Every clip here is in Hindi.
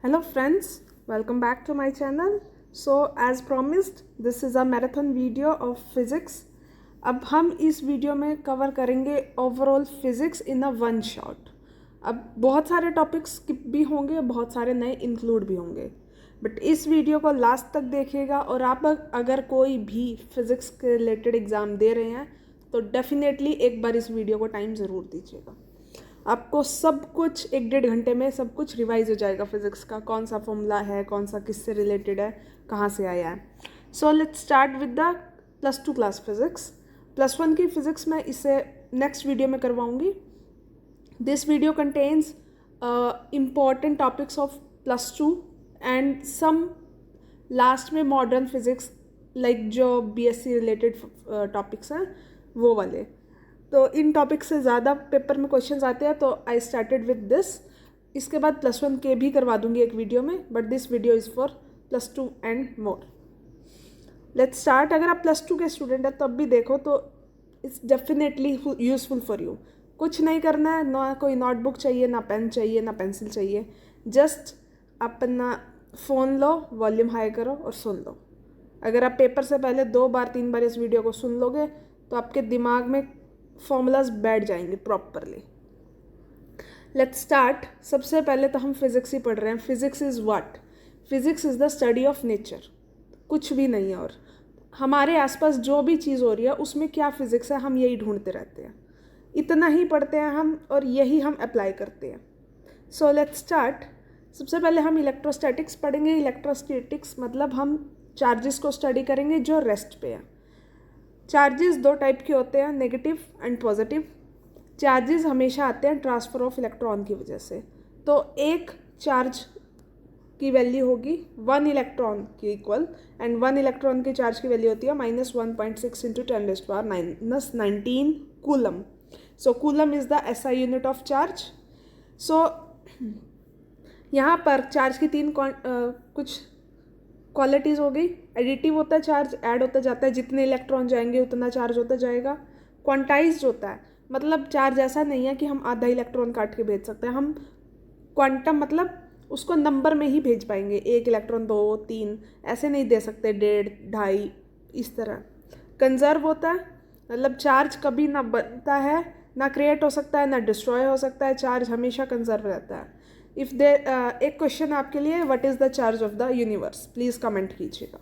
Hello friends, welcome back to my channel. So as promised, this is a marathon video of physics. अब हम इस वीडियो में कवर करेंगे overall physics in a one shot. अब बहुत सारे टॉपिक्स स्किप भी होंगे, बहुत सारे नए इंक्लूड भी होंगे, बट इस वीडियो को लास्ट तक देखिएगा. और आप अगर कोई भी फिज़िक्स के रिलेटेड एग्ज़ाम दे रहे हैं तो डेफिनेटली एक बार इस वीडियो को टाइम ज़रूर दीजिएगा. आपको सब कुछ 1-1.5 घंटे में सब कुछ रिवाइज हो जाएगा. फिज़िक्स का कौन सा फॉर्मूला है, कौन सा किससे रिलेटेड है, कहाँ से आया है. So let's start with the +2 class physics. +1 की फिज़िक्स में इसे नेक्स्ट वीडियो में करवाऊँगी. This video contains important topics of +2 and some last में मॉडर्न फिज़िक्स लाइक जो BSc रिलेटेड टॉपिक्स हैं वो वाले. तो इन टॉपिक से ज़्यादा पेपर में क्वेश्चंस आते हैं, तो आई स्टार्टेड विद दिस. इसके बाद +1 के भी करवा दूंगी एक वीडियो में, but this video is for +2 and more. Let's start. अगर आप +2 के स्टूडेंट हैं तब भी देखो तो it's definitely useful for you. कुछ नहीं करना है, ना कोई नोटबुक चाहिए, ना पेन चाहिए, ना पेंसिल चाहिए. जस्ट अपना फ़ोन लो, वॉल्यूम हाई करो और सुन लो. अगर आप पेपर से पहले 2 बार 3 बार इस वीडियो को सुन लोगे तो आपके दिमाग में फॉर्मूलाज बैठ जाएंगे प्रॉपरली. Let's start. सबसे पहले तो हम फिज़िक्स ही पढ़ रहे हैं. Physics is what? Physics is the study of nature. कुछ भी नहीं है. और हमारे आसपास जो भी चीज़ हो रही है उसमें क्या फिज़िक्स है, हम यही ढूंढते रहते हैं. इतना ही पढ़ते हैं हम और यही हम अप्लाई करते हैं. सो लेट्स स्टार्ट. सबसे पहले हम इलेक्ट्रोस्टैटिक्स पढ़ेंगे. इलेक्ट्रोस्टैटिक्स मतलब हम चार्जेस को स्टडी करेंगे जो रेस्ट पे है. चार्जेस 2 टाइप के होते हैं, नेगेटिव एंड पॉजिटिव. चार्जेस हमेशा आते हैं ट्रांसफ़र ऑफ इलेक्ट्रॉन की वजह से. तो एक चार्ज की वैल्यू होगी 1 इलेक्ट्रॉन की इक्वल, एंड 1 इलेक्ट्रॉन की चार्ज की वैल्यू होती है -1.6 × 10⁻⁻19 coulomb. So coulomb is the SI unit of charge. So यहाँ पर चार्ज की 3 कुछ क्वालिटीज़ हो गई. एडिटिव होता है चार्ज, ऐड होता जाता है, जितने इलेक्ट्रॉन जाएंगे उतना चार्ज होता जाएगा. क्वांटाइज्ड होता है, मतलब चार्ज ऐसा नहीं है कि हम आधा इलेक्ट्रॉन काट के भेज सकते हैं. हम क्वांटम मतलब उसको नंबर में ही भेज पाएंगे. 1 इलेक्ट्रॉन 2 3 ऐसे नहीं दे सकते, 1.5 2.5 इस तरह. कंजर्व होता है, मतलब चार्ज कभी ना बनता है, ना क्रिएट हो सकता है, ना डिस्ट्रॉय हो सकता है. चार्ज हमेशा कंजर्व रहता है. इफ़ दे एक क्वेश्चन आपके लिए, what is the charge of the universe, please comment कीजिएगा.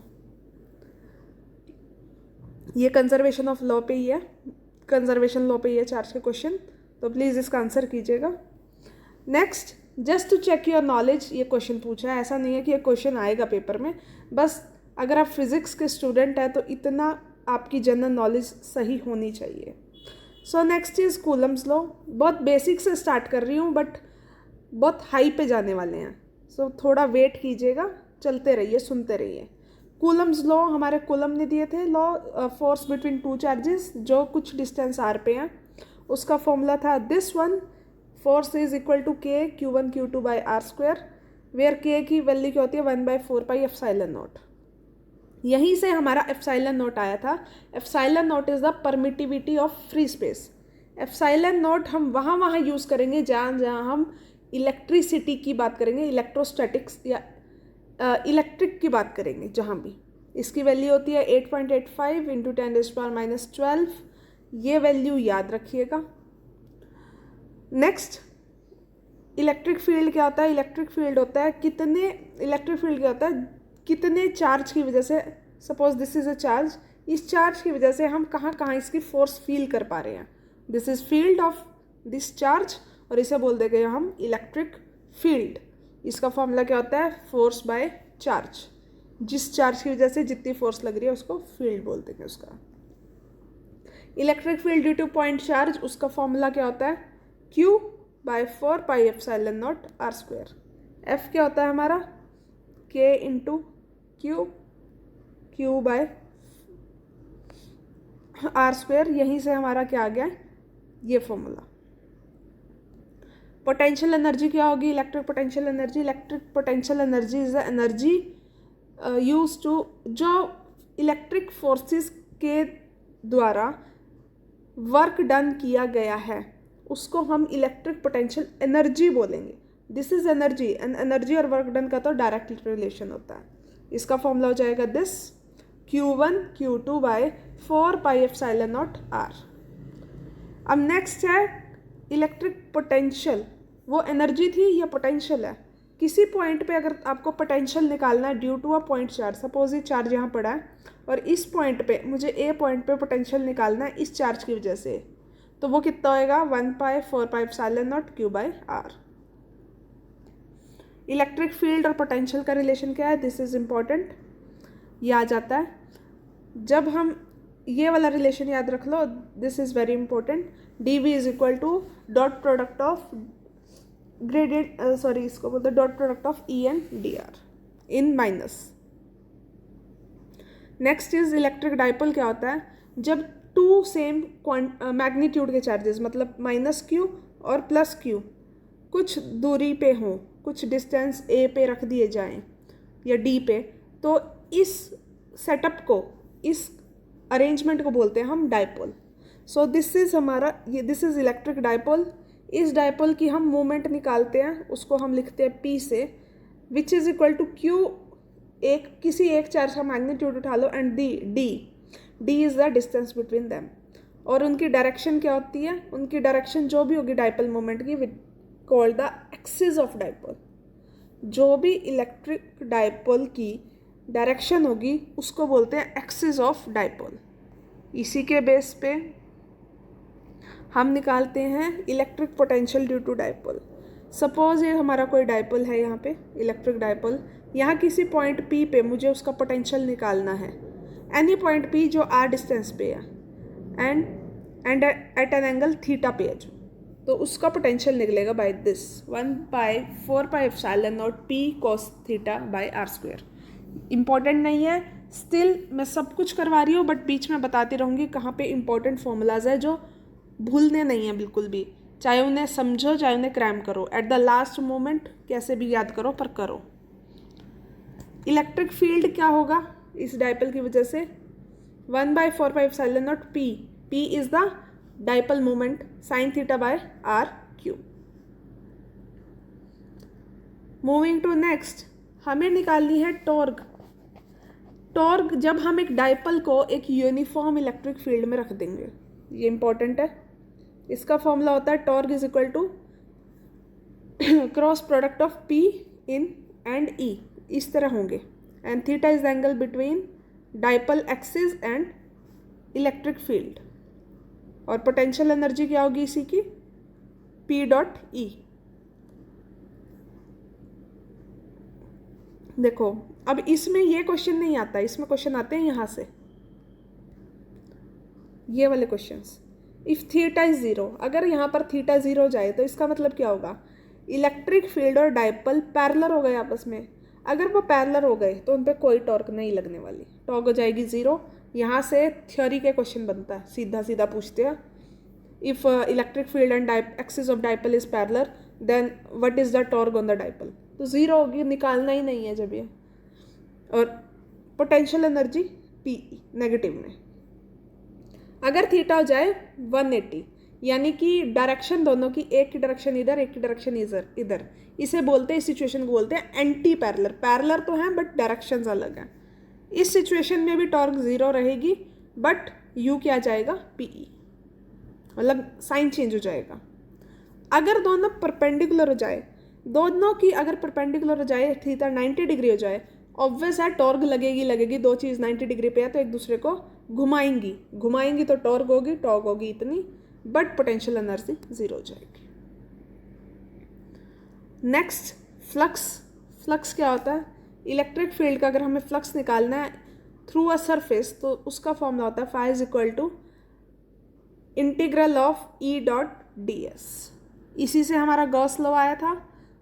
ये कंजर्वेशन ऑफ लॉ पे ही है, कंजर्वेशन लॉ पे ही है चार्ज के क्वेश्चन, तो प्लीज़ इसका आंसर कीजिएगा. Next, just to check your knowledge, ये क्वेश्चन पूछा है. ऐसा नहीं है कि ये क्वेश्चन आएगा पेपर में, बस अगर आप फिज़िक्स के स्टूडेंट हैं तो इतना आपकी जनरल नॉलेज सही होनी चाहिए. So next is Coulomb's law. बहुत बेसिक से स्टार्ट कर रही हूँ बट बहुत हाई पे जाने वाले हैं, सो थोड़ा वेट कीजिएगा, चलते रहिए, सुनते रहिए. कूलम्स लॉ हमारे कूलम ने दिए थे. लॉ फोर्स बिटवीन 2 चार्जेस जो कुछ डिस्टेंस r पे हैं, उसका फॉर्मूला था this one. Force is equal to K Q1 Q2 by r², where K की वैल्यू क्या होती है 1/4πε0. यहीं से हमारा ε0 आया था. ε0 is the permittivity of free space. ε0 हम वहाँ यूज़ करेंगे जहाँ हम इलेक्ट्रिसिटी की बात करेंगे, इलेक्ट्रोस्टैटिक्स या इलेक्ट्रिक की बात करेंगे. जहाँ भी इसकी वैल्यू होती है 8.85 × 10⁻12. ये वैल्यू याद रखिएगा. नेक्स्ट, इलेक्ट्रिक फील्ड क्या होता है? इलेक्ट्रिक फील्ड होता है कितने चार्ज की वजह से, suppose this is a charge, इस चार्ज की वजह से हम कहाँ इसकी फोर्स फील कर पा रहे हैं. This is field of this charge, और इसे बोल देंगे हम इलेक्ट्रिक फील्ड. इसका फॉर्मूला क्या होता है? Force by charge. जिस चार्ज की वजह से जितनी फोर्स लग रही है उसको फील्ड बोल देंगे उसका. Electric field due two point charge, उसका फॉर्मूला क्या होता है? Q/4πε0 r². F क्या होता है हमारा? K × Q/r². यहीं से हमारा क्या आ गया? ये फॉर्मूला. पोटेंशियल एनर्जी क्या होगी? Electric potential energy. Electric potential energy is the energy use to, जो इलेक्ट्रिक फोर्सेस के द्वारा वर्क डन किया गया है उसको हम इलेक्ट्रिक पोटेंशियल एनर्जी बोलेंगे. This is energy, and energy और वर्क डन का तो डायरेक्ट रिलेशन होता है। इसका फॉर्मूला हो जाएगा this Q1 Q2 by 4πε0 R। अब नेक्स्ट है इलेक्ट्रिक पोटेंशियल। वो एनर्जी थी, ये पोटेंशियल है। किसी पॉइंट पे अगर आपको पोटेंशियल निकालना है due to a point charge, suppose ये चार्ज यहाँ पड़ा है और इस पॉइंट पे मुझे ए पॉइंट पे पोटेंशियल निकालना है इस चार्ज की वजह से, तो वो कितना होएगा 1/4πε0 Q by R। Electric field और पोटेंशियल का रिलेशन क्या है, दिस इज इम्पॉर्टेंट, ये आ जाता है जब हम ये वाला रिलेशन याद रख लो, this is very important. dv is equal to dot product of gradient, sorry इसको बोलते हैं dot product of E and dr in minus. Next is electric dipole. क्या होता है, जब टू सेम मैग्नीट्यूड के चार्जेस मतलब -q और +q कुछ दूरी पे हों, कुछ डिस्टेंस a पे रख दिए जाएं या d पे, तो इस सेटअप को, इस अरेंजमेंट को बोलते हैं हम डाइपोल। सो दिस इज हमारा ये, दिस इज इलेक्ट्रिक डाइपोल। इस डाइपोल की हम मोमेंट निकालते हैं, उसको हम लिखते हैं P से, which is equal to Q, किसी एक चार्ज का मैग्नीट्यूड उठा लो, and D is the distance between them. और उनकी डायरेक्शन क्या होती है, उनकी डायरेक्शन जो भी होगी डाइपोल मोमेंट की, called the axis of dipole. जो भी इलेक्ट्रिक डाइपोल की डायरेक्शन होगी उसको बोलते हैं एक्सिस ऑफ डाइपोल। इसी के बेस पे हम निकालते हैं electric potential due to dipole. Suppose ये हमारा कोई डाइपोल है, यहाँ पे इलेक्ट्रिक डाइपोल, यहाँ किसी पॉइंट P पे मुझे उसका पोटेंशियल निकालना है, एनी पॉइंट P जो R डिस्टेंस पे है and at an angle theta पे है जो, तो उसका पोटेंशियल निकलेगा by this 1/4πε0 P cos theta by R²। Important नहीं है, स्टिल मैं सब कुछ करवा रही हूँ, बट बीच में बताती रहूँगी कहाँ पे इंपॉर्टेंट फॉर्मूलाज है जो भूलने नहीं है बिल्कुल भी, चाहे उन्हें समझो चाहे उन्हें क्रैम करो, एट द लास्ट मोमेंट कैसे भी याद करो पर करो। इलेक्ट्रिक फील्ड क्या होगा इस डाइपोल की वजह से, 1/4πε0 P is the dipole moment sin theta by R³। Moving to next, हमें निकालनी है टॉर्क। टॉर्क जब हम एक डाइपोल को एक यूनिफॉर्म इलेक्ट्रिक फील्ड में रख देंगे, ये इंपॉर्टेंट है। इसका फॉर्मूला होता है torque is equal to cross product of P इन एंड E, इस तरह होंगे, and theta is the angle between dipole axis and electric field. और पोटेंशियल एनर्जी क्या होगी इसी की, P.E। देखो अब इसमें ये क्वेश्चन नहीं आता, इसमें क्वेश्चन आते हैं यहाँ से, ये वाले क्वेश्चंस। इफ थीटा इज 0, अगर यहाँ पर थीटा 0 हो जाए तो इसका मतलब क्या होगा, इलेक्ट्रिक फील्ड और डाइपोल पैरेलल हो गए आपस में। अगर वो पैरेलल हो गए तो उन पर कोई टॉर्क नहीं लगने वाली, टॉर्क हो जाएगी 0। यहाँ से थ्योरी के क्वेश्चन बनता है, सीधा सीधा पूछते हैं, if electric field and axis of dipole is parallel then what is the torque on the dipole, तो 0 होगी, निकालना ही नहीं है जब ये। और पोटेंशियल एनर्जी P नेगेटिव में, अगर थीटा हो जाए 180, यानी कि डायरेक्शन दोनों की, एक की डायरेक्शन इधर एक की डायरेक्शन इधर, इसे बोलते हैं, इस सिचुएशन को बोलते हैं एंटी पैरेलल। पैरेलल तो हैं बट डायरेक्शंस अलग हैं। इस सिचुएशन में भी टॉर्क 0 रहेगी बट U क्या जाएगा PE, मतलब साइन चेंज हो जाएगा। अगर दोनों परपेंडिकुलर हो जाए, दोनों की अगर परपेंडिकुलर हो जाए, थीटा 90 डिग्री हो जाए, ऑब्वियस है टॉर्क लगेगी, दो चीज़ 90 डिग्री पे है तो एक दूसरे को घुमाएंगी तो टॉर्क होगी इतनी, बट पोटेंशियल एनर्जी 0 हो जाएगी। नेक्स्ट फ्लक्स क्या होता है, इलेक्ट्रिक फील्ड का अगर हमें फ्लक्स निकालना है थ्रू अ सरफेस तो उसका फॉर्मूला होता है phi is equal to integral of E.ds। इसी से हमारा गॉस लॉ आया था।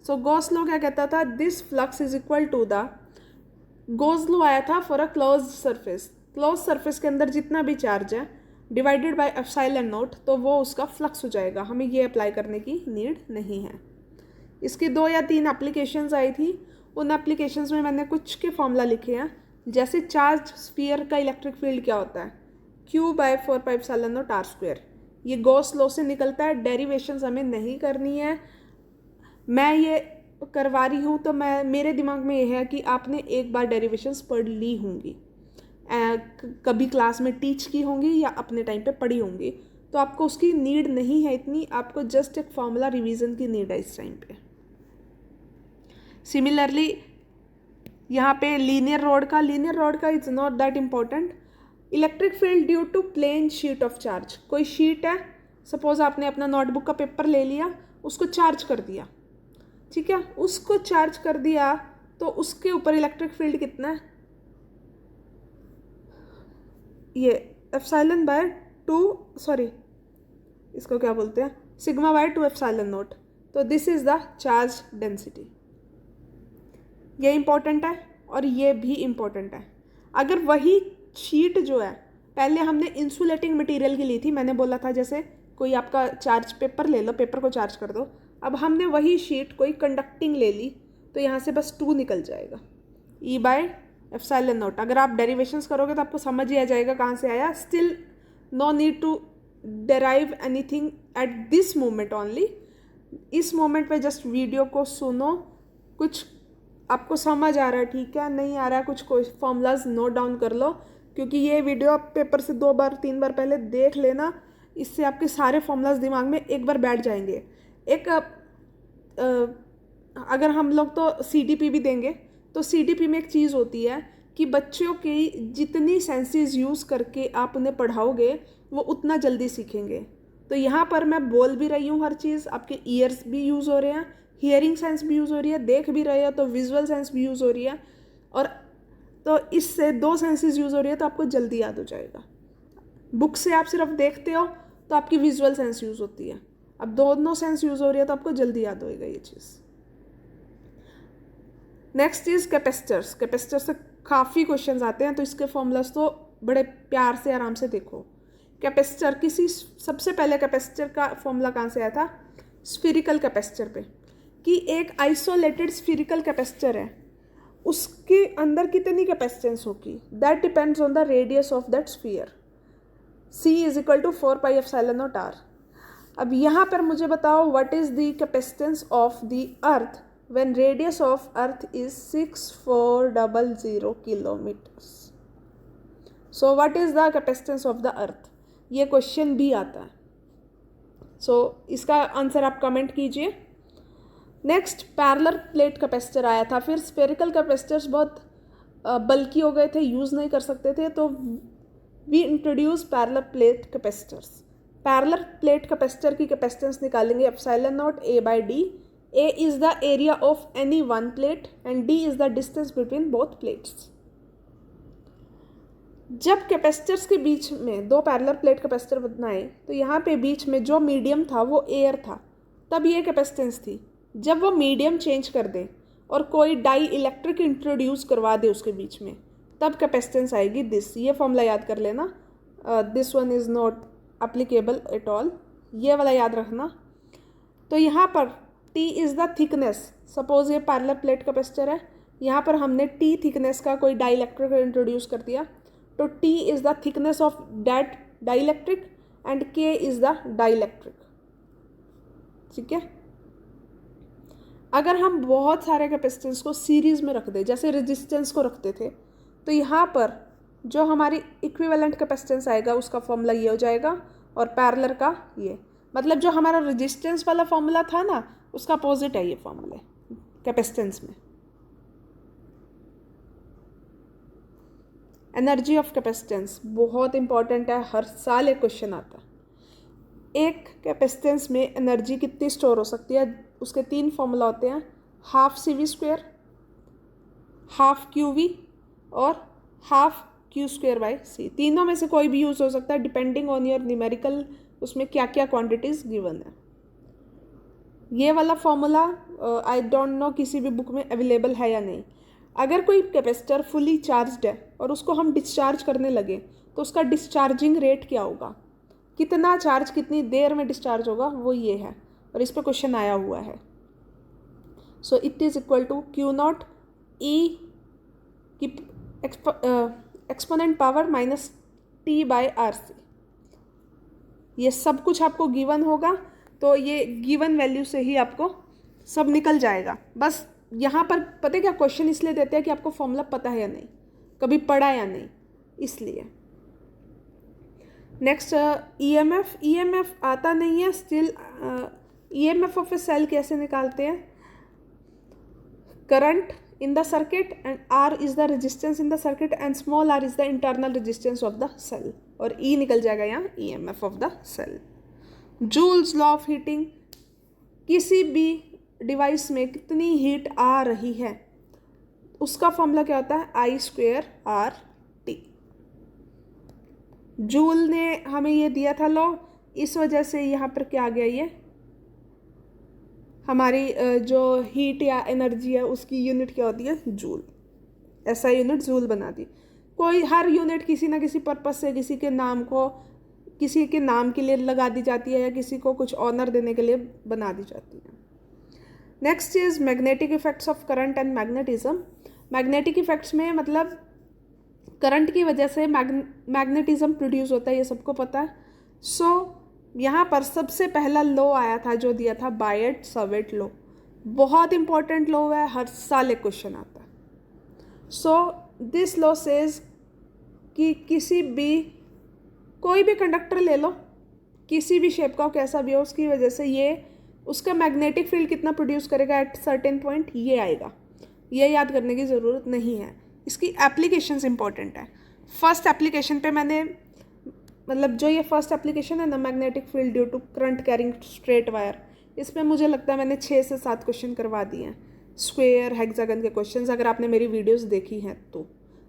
सो गॉस लॉ क्या कहता था, this flux is equal to the, Gauss law आया था for a close surface, close surface के अंदर जितना भी चार्ज है डिवाइडेड बाय एप्सिलॉन नॉट, तो वो उसका फ्लक्स हो जाएगा। हमें ये अप्लाई करने की नीड नहीं है। इसकी 2 या 3 एप्लीकेशंस आई थी, उन एप्लीकेशंस में मैंने कुछ के फॉर्मूला लिखे हैं। जैसे चार्ज स्फीयर का इलेक्ट्रिक फील्ड क्या होता है, Q/4πε0 R²। ये गॉस लॉ से निकलता है, डेरिवेशंस हमें नहीं करनी है। मैं ये करवा रही हूँ तो मेरे दिमाग में ये है कि आपने एक बार डेरिवेशंस पढ़ ली होंगी, कभी क्लास में टीच की होंगी या अपने टाइम पे पढ़ी होंगी, तो आपको उसकी नीड नहीं है इतनी, आपको जस्ट एक फॉर्मूला रिवीजन की नीड है इस टाइम पे। सिमिलरली यहाँ पे लीनियर रोड का it's not that important. Electric field due to plane sheet of charge, कोई शीट है, सपोज आपने अपना नोटबुक का पेपर ले लिया, उसको चार्ज कर दिया, ठीक है, उसको चार्ज कर दिया तो उसके ऊपर इलेक्ट्रिक फील्ड कितना है, ये एप्सिलॉन बाय 2, सॉरी इसको क्या बोलते हैं, सिग्मा बाय 2 एप्सिलॉन नॉट। तो this is the charge density. ये इंपॉर्टेंट है और ये भी इंपॉर्टेंट है। अगर वही शीट जो है पहले हमने इंसुलेटिंग मटेरियल की ली थी, मैंने बोला था जैसे कोई आपका चार्ज पेपर ले लो, पेपर को चार्ज कर दो, अब हमने वही शीट कोई कंडक्टिंग ले ली तो यहाँ से बस 2 निकल जाएगा, ई बाय एप्सिलॉन नॉट। अगर आप डेरिवेशंस करोगे तो आपको समझ ही आ जाएगा कहाँ से आया। Still no need to derive anything at this moment only. इस मोमेंट पे जस्ट वीडियो को सुनो, कुछ आपको समझ आ रहा है ठीक है, नहीं आ रहा है कुछ फॉर्मूलाज नोट डाउन कर लो, क्योंकि ये वीडियो आप पेपर से 2 बार 3 बार पहले देख लेना, इससे आपके सारे फॉर्मूलाज दिमाग में एक बार बैठ जाएंगे। एक अगर हम लोग तो CDP भी देंगे, तो CDP में एक चीज़ होती है कि बच्चों की जितनी सेंसेस यूज़ करके आप उन्हें पढ़ाओगे वो उतना जल्दी सीखेंगे। तो यहाँ पर मैं बोल भी रही हूँ हर चीज़, आपके ईयर्स भी यूज़ हो रहे हैं, हियरिंग सेंस भी यूज़ हो रही है, देख भी रहे हो तो विजुअल सेंस भी यूज़ हो रही है, और तो इससे 2 सेंसेस यूज़ हो रही है तो आपको जल्दी याद हो जाएगा। बुक से आप सिर्फ देखते हो तो आपकी विजुअल सेंस यूज़ होती है, अब दोनों सेंस यूज़ हो रही है तो आपको जल्दी याद होएगा ये चीज़। Next is capacitors. कैपेसिटर से काफ़ी क्वेश्चंस आते हैं, तो इसके फॉर्मूलाज तो बड़े प्यार से आराम से देखो। कैपेसिटर सबसे पहले कैपेसिटर का फॉर्मूला कहाँ से आया था, स्फीरिकल कैपेसिटर पे, कि एक आइसोलेटेड स्फीरिकल कैपेसिटर है, उसके अंदर कितनी कैपेसिटेंस होगी, that depends on the radius of that sphere. C is equal to 4 pi epsilon naught R। अब यहाँ पर मुझे बताओ what is the capacitance of the earth when radius of earth is 6400 kilometres. So what is the capacitance of the earth, ये क्वेश्चन भी आता है। सो इसका आंसर आप कमेंट कीजिए। नेक्स्ट पैरेलल प्लेट कैपेसिटर आया था, फिर स्फेरिकल कैपेसिटर्स बहुत बल्की हो गए थे, यूज़ नहीं कर सकते थे, तो we introduce parallel plate capacitors. Parallel plate capacitor की कैपेसिटेंस निकालेंगे epsilon naught A by D. A is the area of any one plate and D is the distance between both plates. जब कैपेसिटर्स के बीच में 2 पैरेलल प्लेट कैपेसिटर बनाए तो यहाँ पे बीच में जो मीडियम था वो एयर था, तब ये कैपेसिटेंस थी। जब वो मीडियम चेंज कर दे और कोई डाई इलेक्ट्रिक इंट्रोड्यूस करवा दे उसके बीच में, तब कैपेसिटेंस आएगी दिस। ये फॉर्मूला याद कर लेना, this one is not applicable at all, ये वाला याद रखना। तो यहाँ पर T is the thickness, suppose ये पैरेलल प्लेट कैपेसिटर है, यहाँ पर हमने T थिकनेस का कोई डाई इलेक्ट्रिक इंट्रोड्यूस कर दिया, तो T is the thickness of that dielectric and K is the dielectric, ठीक है। अगर हम बहुत सारे कैपेसिटेंस को सीरीज़ में रख दें, जैसे रेजिस्टेंस को रखते थे, तो यहाँ पर जो हमारी इक्विवेलेंट कैपेसिटेंस आएगा उसका फॉर्मूला ये हो जाएगा, और पैरेलल का ये, मतलब जो हमारा रेजिस्टेंस वाला फॉर्मूला था ना, उसका अपोजिट है ये फॉर्मूला कैपेसिटेंस में। एनर्जी ऑफ कैपेसिटेंस बहुत इंपॉर्टेंट है, हर साल एक क्वेश्चन आता है। एक कैपेसिटेंस में एनर्जी कितनी स्टोर हो सकती है, उसके 3 फॉर्मूला होते हैं, हाफ CV², हाफ QV और हाफ Q² बाई C। तीनों में से कोई भी यूज़ हो सकता है डिपेंडिंग ऑन योर न्यूमेरिकल, उसमें क्या क्या क्वांटिटीज़ गिवन है। ये वाला फॉर्मूला आई डोंट नो किसी भी बुक में अवेलेबल है या नहीं। अगर कोई कैपेसिटर फुली चार्ज्ड है और उसको हम डिस्चार्ज करने लगे तो उसका डिस्चार्जिंग रेट क्या होगा, कितना चार्ज कितनी देर में डिस्चार्ज होगा, वो ये है, और इस पर क्वेश्चन आया हुआ है। So it is equal to Q0 E की exponent power minus T by RC। ये सब कुछ आपको गिवन होगा, तो ये गिवन वैल्यू से ही आपको सब निकल जाएगा। बस यहाँ पर पता है क्या क्वेश्चन इसलिए देते हैं कि आपको फॉर्मूला पता है या नहीं, कभी पढ़ा या नहीं, इसलिए। नेक्स्ट ईएमएफ आता नहीं है still. EMF of a cell कैसे निकालते हैं? Current in the circuit and R is the resistance in the circuit and small r is the internal resistance of the cell, और E निकल जाएगा यहाँ EMF of the cell। Joules law of heating, किसी भी डिवाइस में कितनी हीट आ रही है उसका फॉर्मूला क्या होता है? I²RT। जूल ने हमें ये दिया था लॉ, इस वजह से यहाँ पर क्या आ गया, ये हमारी जो हीट या एनर्जी है उसकी यूनिट क्या होती है? जूल। ऐसा यूनिट जूल बना दी। कोई हर यूनिट किसी ना किसी पर्पज से किसी के नाम के लिए लगा दी जाती है या किसी को कुछ ऑनर देने के लिए बना दी जाती है। Next is magnetic effects of current and magnetism. Magnetic effects में मतलब करंट की वजह से मैग्नेटिज्म प्रोड्यूस होता है, ये सबको पता है। यहाँ पर सबसे पहला लॉ आया था जो दिया था बायट सवेट लॉ। बहुत इंपॉर्टेंट लॉ है, हर साल एक क्वेश्चन आता है। दिस लॉ सेज कि कोई भी कंडक्टर ले लो, किसी भी शेप का हो, कैसा भी हो, उसकी वजह से ये उसका मैग्नेटिक फील्ड कितना प्रोड्यूस करेगा एट सर्टेन पॉइंट, ये आएगा। ये याद करने की ज़रूरत नहीं है। इसकी एप्लीकेशंस इंपॉर्टेंट है। फर्स्ट एप्लीकेशन पे मैंने जो ये फर्स्ट एप्लीकेशन है ना, magnetic field due to current carrying straight wire, इसमें मुझे लगता है मैंने 6 से 7 क्वेश्चन करवा दिए हैं, स्क्वायर हेक्सागन के क्वेश्चंस। अगर आपने मेरी वीडियोस देखी हैं तो,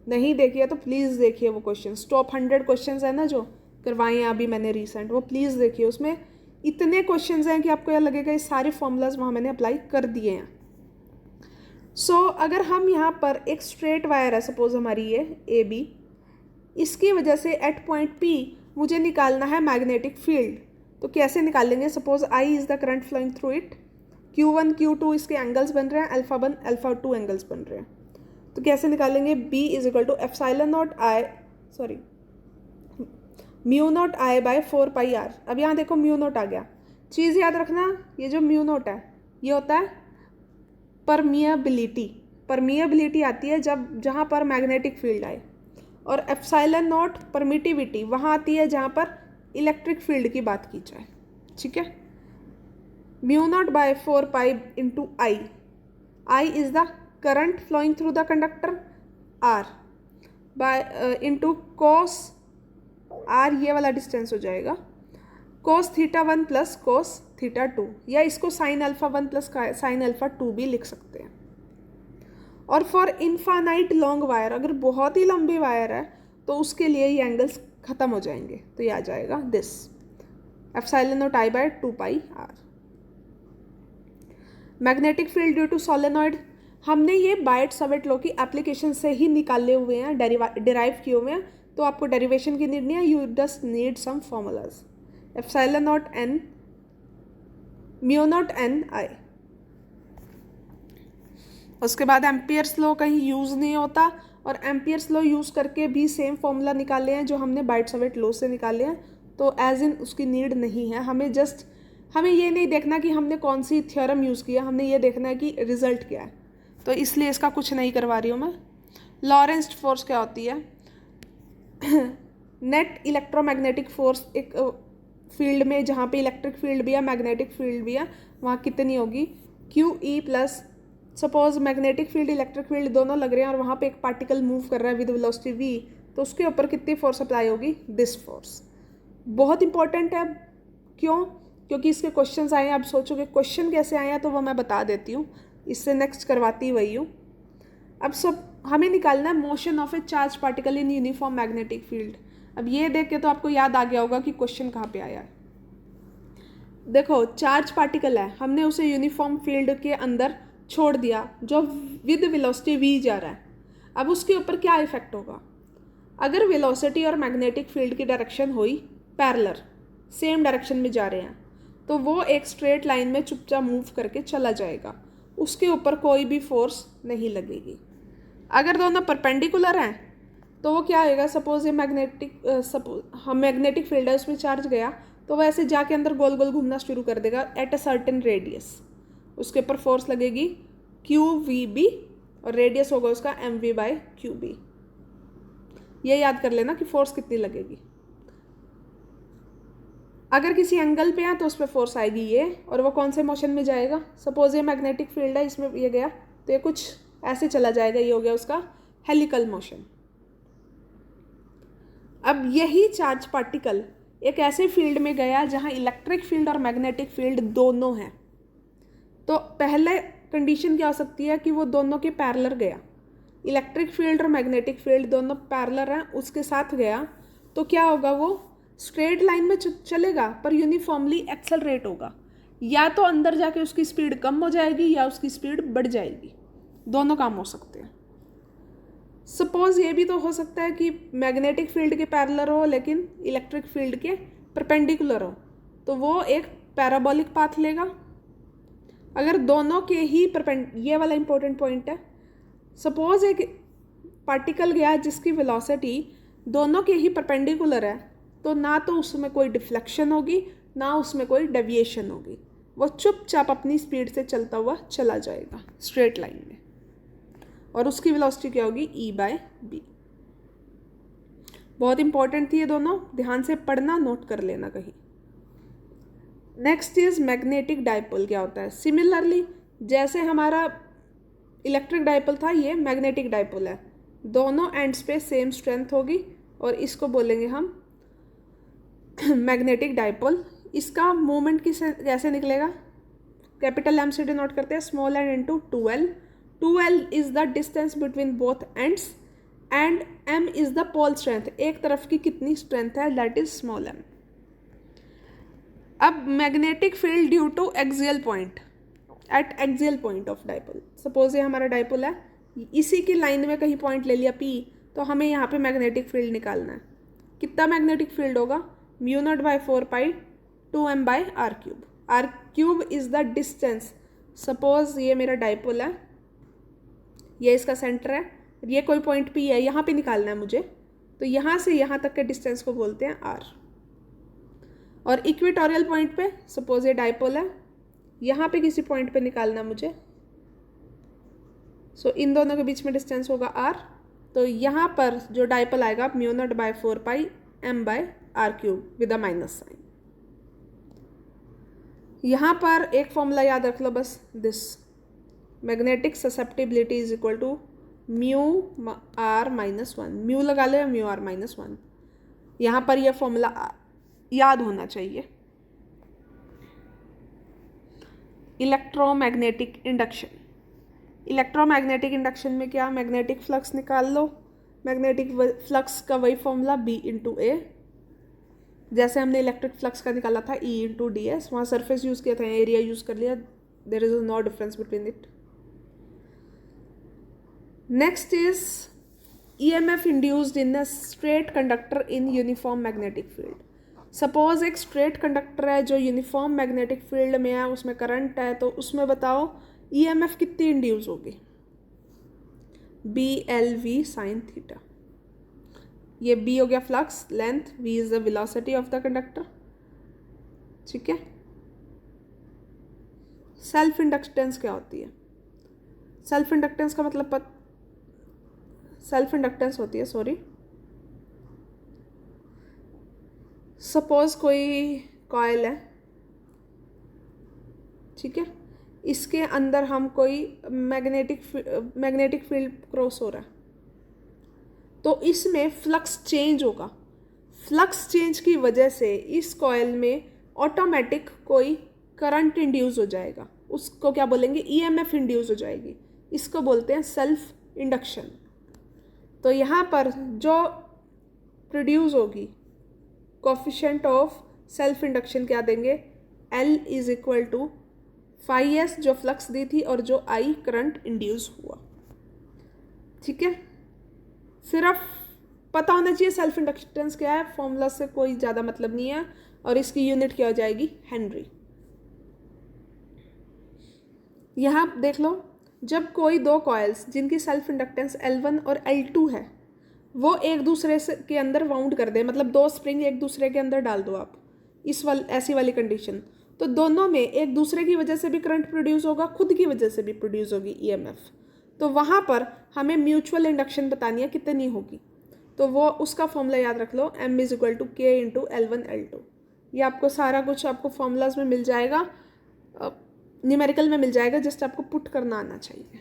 नहीं देखी है तो प्लीज़ देखिए वो क्वेश्चंस। टॉप 100 क्वेश्चंस है ना जो करवाए हैं अभी मैंने रिसेंट, वो प्लीज़ देखिए। उसमें इतने क्वेश्चंस हैं कि आपको यह लगेगा ये सारे फॉर्मूलाज वहाँ मैंने अप्लाई कर दिए हैं। अगर हम यहाँ पर एक स्ट्रेट वायर है, सपोज हमारी ये AB, इसकी वजह से एट पॉइंट P मुझे निकालना है मैग्नेटिक फील्ड, तो कैसे निकालेंगे? Suppose I is the current flowing through it, Q1 Q2 इसके एंगल्स बन रहे हैं, अल्फा 1 अल्फा 2 एंगल्स बन रहे हैं, तो कैसे निकालेंगे? B is equal to mu naught I by 4πr। अब यहाँ देखो म्यू नॉट आ गया। चीज़ याद रखना, ये जो म्यू नॉट है ये होता है परमिएबिलिटी आती है जहाँ पर मैग्नेटिक फील्ड आए, और एप्सिलॉन नॉट परमिटिविटी वहाँ आती है जहाँ पर इलेक्ट्रिक फील्ड की बात की जाए। ठीक है, mu naught by 4π into I is the current flowing through the conductor R by into cos R, ये वाला डिस्टेंस हो जाएगा cos θ1 प्लस cos θ2, या इसको sin α1 प्लस sin α2 भी लिख सकते हैं। और फॉर इनफाइनाइट लॉन्ग वायर, अगर बहुत ही लंबी वायर है तो उसके लिए ये एंगल्स ख़त्म हो जाएंगे, तो ये आ जाएगा this epsilon naught I by 2πr। Magnetic field due to solenoid, हमने ये बायट सवेट लॉ की एप्लीकेशन से ही निकाले हुए हैं, डिराइव किए हुए हैं, तो आपको डेरिवेशन की नीड नहीं है, you just need some formulas. Epsilon naught n mu naught n I। उसके बाद एम्पियर्स लॉ कहीं यूज़ नहीं होता, और एम्पियर्स लॉ यूज़ करके भी सेम फॉर्मूला निकाले हैं जो हमने बायट सवेट लॉ से निकाले हैं, तो एज इन उसकी नीड नहीं है। हमें ये नहीं देखना कि हमने कौन सी थ्योरम यूज़ किया, हमने ये देखना है कि रिजल्ट क्या है, तो इसलिए इसका कुछ नहीं करवा रही हूँ मैं। लॉरेंट्ज फोर्स क्या होती है? नेट इलेक्ट्रोमैग्नेटिक फोर्स एक फील्ड में जहाँ पे इलेक्ट्रिक फील्ड भी है मैग्नेटिक फील्ड भी है, वहाँ कितनी होगी? QE plus, suppose magnetic field electric field दोनों लग रहे हैं और वहाँ पे एक पार्टिकल मूव कर रहा है विद वेलोसिटी v, तो उसके ऊपर कितनी फोर्स अप्लाई होगी? This force. बहुत इंपॉर्टेंट है। क्यों? क्योंकि इसके क्वेश्चंस आए हैं। आप सोचोगे क्वेश्चन कैसे आए हैं, तो वो मैं बता देती हूँ, इससे नेक्स्ट करवाती वही हूँ। अब हमें निकालना है motion of A charge particle in uniform magnetic field. अब ये देख के तो आपको याद आ गया होगा कि क्वेश्चन कहाँ पे आया है। देखो, चार्ज पार्टिकल है, हमने उसे यूनिफॉर्म फील्ड के अंदर छोड़ दिया जो विद वेलोसिटी v जा रहा है। अब उसके ऊपर क्या इफेक्ट होगा? अगर वेलोसिटी और मैग्नेटिक फील्ड की डायरेक्शन हुई पैरेलल, सेम डायरेक्शन में जा रहे हैं, तो वो एक स्ट्रेट लाइन में चुपचाप मूव करके चला जाएगा, उसके ऊपर कोई भी फोर्स नहीं लगेगी। अगर दोनों परपेंडिकुलर हैं तो वो क्या होगा? सपोज ये मैग्नेटिक फील्ड है, उसमें चार्ज गया तो वो ऐसे जाके अंदर गोल गोल घूमना शुरू कर देगा एट अ सर्टेन रेडियस, उसके ऊपर फोर्स लगेगी QVB और रेडियस होगा उसका MV/QB। ये याद कर लेना कि फोर्स कितनी लगेगी। अगर किसी एंगल पे है तो उस पर फोर्स आएगी ये, और वो कौन से मोशन में जाएगा। सपोज ये मैग्नेटिक फील्ड है, इसमें ये गया तो ये कुछ ऐसे चला जाएगा, ये हो गया उसका हेलिकल मोशन। अब यही चार्ज पार्टिकल एक ऐसे फील्ड में गया जहां इलेक्ट्रिक फील्ड और मैग्नेटिक फील्ड दोनों हैं, तो पहले कंडीशन क्या हो सकती है कि वो दोनों के पैरेलल गया। इलेक्ट्रिक फील्ड और मैग्नेटिक फील्ड दोनों पैरेलल हैं, उसके साथ गया तो क्या होगा, वो स्ट्रेट लाइन में चलेगा पर यूनिफॉर्मली एक्सेलरेट होगा। या तो अंदर जाके उसकी स्पीड कम हो जाएगी या उसकी स्पीड बढ़ जाएगी, दोनों काम हो सकते हैं। सपोज ये भी तो हो सकता है कि मैग्नेटिक फील्ड के पैरेलल हो लेकिन इलेक्ट्रिक फील्ड के परपेंडिकुलर हो, तो वो एक पैराबोलिक पाथ लेगा। अगर दोनों के ही ये वाला इंपॉर्टेंट पॉइंट है, सपोज एक पार्टिकल गया जिसकी वेलोसिटी दोनों के ही परपेंडिकुलर है, तो ना तो उसमें कोई डिफ्लेक्शन होगी ना उसमें कोई डेविएशन होगी, वो चुपचाप अपनी स्पीड से चलता हुआ चला जाएगा स्ट्रेट लाइन में, और उसकी वेलोसिटी क्या होगी E/B। बहुत इंपॉर्टेंट थी ये दोनों, ध्यान से पढ़ना, नोट कर लेना कहीं। Next is magnetic dipole. क्या होता है, सिमिलरली जैसे हमारा इलेक्ट्रिक डाइपोल था, ये मैग्नेटिक डाइपोल है। दोनों एंड्स पे सेम स्ट्रेंथ होगी और इसको बोलेंगे हम मैग्नेटिक डाइपोल। इसका मोमेंट कैसे निकलेगा, कैपिटल M से डिनोट करते हैं, small N into 2L। 2L is the distance between both ends and M is the pole strength, एक तरफ की कितनी स्ट्रेंथ है, दैट इज स्मॉल m। अब magnetic field due to axial point, at axial point of dipole. Suppose ये हमारा डाइपोल है, इसी की लाइन में कहीं पॉइंट ले लिया P, तो हमें यहाँ पे मैग्नेटिक फील्ड निकालना है। कितना मैग्नेटिक फील्ड होगा, μ0/4 पाई 2m/r³। r³ is the distance. Suppose ये मेरा डाइपोल है, ये इसका सेंटर है, ये कोई पॉइंट P है, यहाँ पे निकालना है मुझे, तो यहाँ से यहाँ तक के डिस्टेंस को बोलते हैं r। और इक्वेटोरियल पॉइंट पे सपोज ये डाइपोल है, यहाँ पे किसी पॉइंट पे निकालना मुझे, सो इन दोनों के बीच में डिस्टेंस होगा r। तो यहाँ पर जो डाइपोल आएगा μ0/4 pi m/r³ with a minus sign. यहाँ पर एक फॉर्मूला याद रख लो बस, this magnetic susceptibility is equal to μr-1। Mu लगा लो या μr-1, यहाँ पर यह फॉर्मूला याद होना चाहिए। Electromagnetic induction. इलेक्ट्रोमैग्नेटिक इंडक्शन में क्या, मैग्नेटिक फ्लक्स निकाल लो, मैग्नेटिक फ्लक्स का वही फॉर्मूला B/A, जैसे हमने इलेक्ट्रिक फ्लक्स का निकाला था E/ds। वहाँ सरफेस यूज़ किया था, एरिया यूज़ कर लिया, there is no difference between it. Next is EMF induced in a straight conductor in uniform magnetic field. Suppose एक स्ट्रेट कंडक्टर है जो यूनिफॉर्म मैग्नेटिक फील्ड में है, उसमें करंट है, तो उसमें बताओ EMF कितनी इंड्यूस होगी, BLV sin थीटा। ये B हो गया flux length, V is the velocity of the conductor, ठीक है। सेल्फ इंडक्टेंस क्या होती है, सेल्फ इंडक्टेंस का मतलब सेल्फ इंडक्टेंस होती है, सपोज कोई कॉइल है, ठीक है, इसके अंदर हम कोई मैग्नेटिक फील्ड क्रॉस हो रहा है, तो इसमें फ्लक्स चेंज होगा। फ्लक्स चेंज की वजह से इस कॉइल में ऑटोमेटिक कोई करंट इंड्यूस हो जाएगा, उसको क्या बोलेंगे, EMF इंड्यूस हो जाएगी, इसको बोलते हैं सेल्फ इंडक्शन। तो यहाँ पर जो प्रोड्यूस होगी कोफिशिएंट ऑफ सेल्फ इंडक्शन क्या देंगे, L is equal to φs जो फ्लक्स दी थी और जो I करंट इंड्यूस हुआ, ठीक है। सिर्फ पता होना चाहिए सेल्फ इंडक्टेंस क्या है, फॉर्मूला से कोई ज़्यादा मतलब नहीं है, और इसकी यूनिट क्या हो जाएगी, हेनरी। यहाँ देख लो, जब कोई दो कॉइल्स जिनकी सेल्फ इंडक्टेंस L1 और L2 है, वो एक दूसरे से के अंदर वाउंड कर दे, मतलब दो स्प्रिंग एक दूसरे के अंदर डाल दो आप, ऐसी वाली कंडीशन, तो दोनों में एक दूसरे की वजह से भी करंट प्रोड्यूस होगा, खुद की वजह से भी प्रोड्यूस होगी ईएमएफ। तो वहाँ पर हमें म्यूचुअल इंडक्शन बतानी है कितनी होगी, तो वो उसका फॉर्मूला याद रख लो, M इज इक्वल टू के इंटू L1L2। ये आपको सारा कुछ आपको फॉर्मूलाज में मिल जाएगा, न्यूमेरिकल में मिल जाएगा, जस्ट आपको पुट करना आना चाहिए।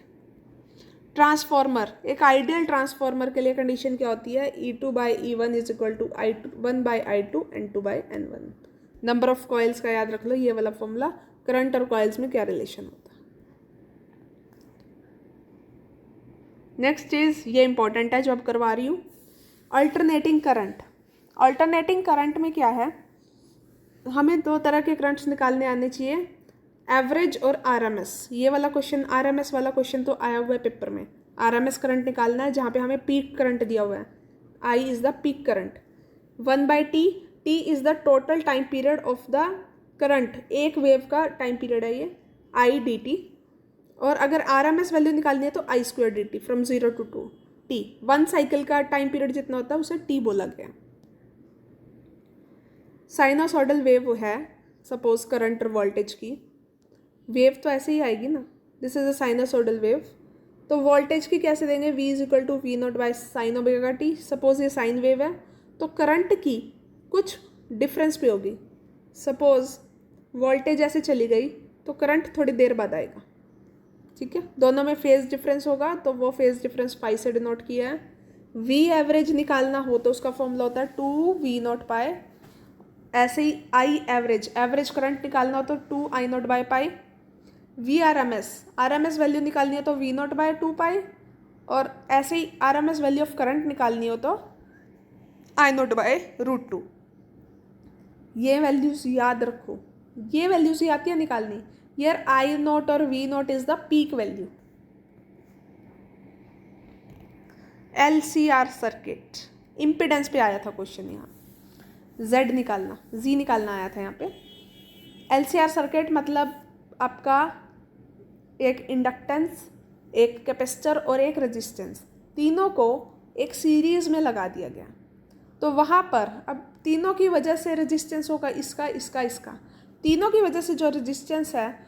ट्रांसफॉर्मर, एक आइडियल ट्रांसफॉर्मर के लिए कंडीशन क्या होती है, E2/E1 is equal to I1/I2 N2/N1। Number of coils का याद रख लो, ये वाला फॉर्मूला। करंट और कॉइल्स में क्या रिलेशन होता है। नेक्स्ट चीज ये इंपॉर्टेंट है जो अब करवा रही हूँ, अल्टरनेटिंग करंट। अल्टरनेटिंग करंट में क्या है, हमें दो तरह के करंट्स निकालने आने चाहिए, एवरेज और आरएमएस। ये वाला क्वेश्चन, आरएमएस वाला क्वेश्चन तो आया हुआ है पेपर में। आरएमएस करंट निकालना है जहाँ पे हमें पीक करंट दिया हुआ है, I is the peak current, 1/T, T is the total time period of the current, एक वेव का टाइम पीरियड है ये, आई डी टी। और अगर आरएमएस वैल्यू निकालनी है तो I² dt from 0 to 2 T, 1 cycle का टाइम पीरियड जितना होता है उसे T बोला गया। साइनोसॉइडल वेव है सपोज करंट और वोल्टेज की, वेव तो ऐसे ही आएगी ना, this is a sinusoidal wave. तो वोल्टेज की कैसे देंगे, V is equal to V0/sin⁻t। Suppose ये साइन वेव है तो करंट की कुछ डिफरेंस भी होगी, सपोज वोल्टेज ऐसे चली गई तो करंट थोड़ी देर बाद आएगा, ठीक है। दोनों में फेज डिफरेंस होगा तो वो फेज डिफरेंस पाई से डिनोट किया है। V एवरेज निकालना हो तो उसका फॉर्मूला होता है 2V0 ऐसे ही I एवरेज, एवरेज करंट निकालना हो तो 2I0/पाई। V आरएमएस वैल्यू निकालनी हो तो V0/2 और ऐसे ही आरएमएस वैल्यू ऑफ करंट निकालनी हो तो I0/√2। ये वैल्यूज याद रखो, ये वैल्यूज ही आती है निकालनी। Here I0 और V0 is the peak value। LCR circuit, impedance पे आया था क्वेश्चन, यहाँ Z निकालना, Z निकालना आया था यहाँ पे। LCR सर्किट मतलब आपका एक इंडक्टेंस, एक कैपेसिटर और एक रेजिस्टेंस, तीनों को एक सीरीज में लगा दिया गया। तो वहाँ पर अब तीनों की वजह से रेजिस्टेंस होगा इसका, इसका, इसका, तीनों की वजह से जो रेजिस्टेंस है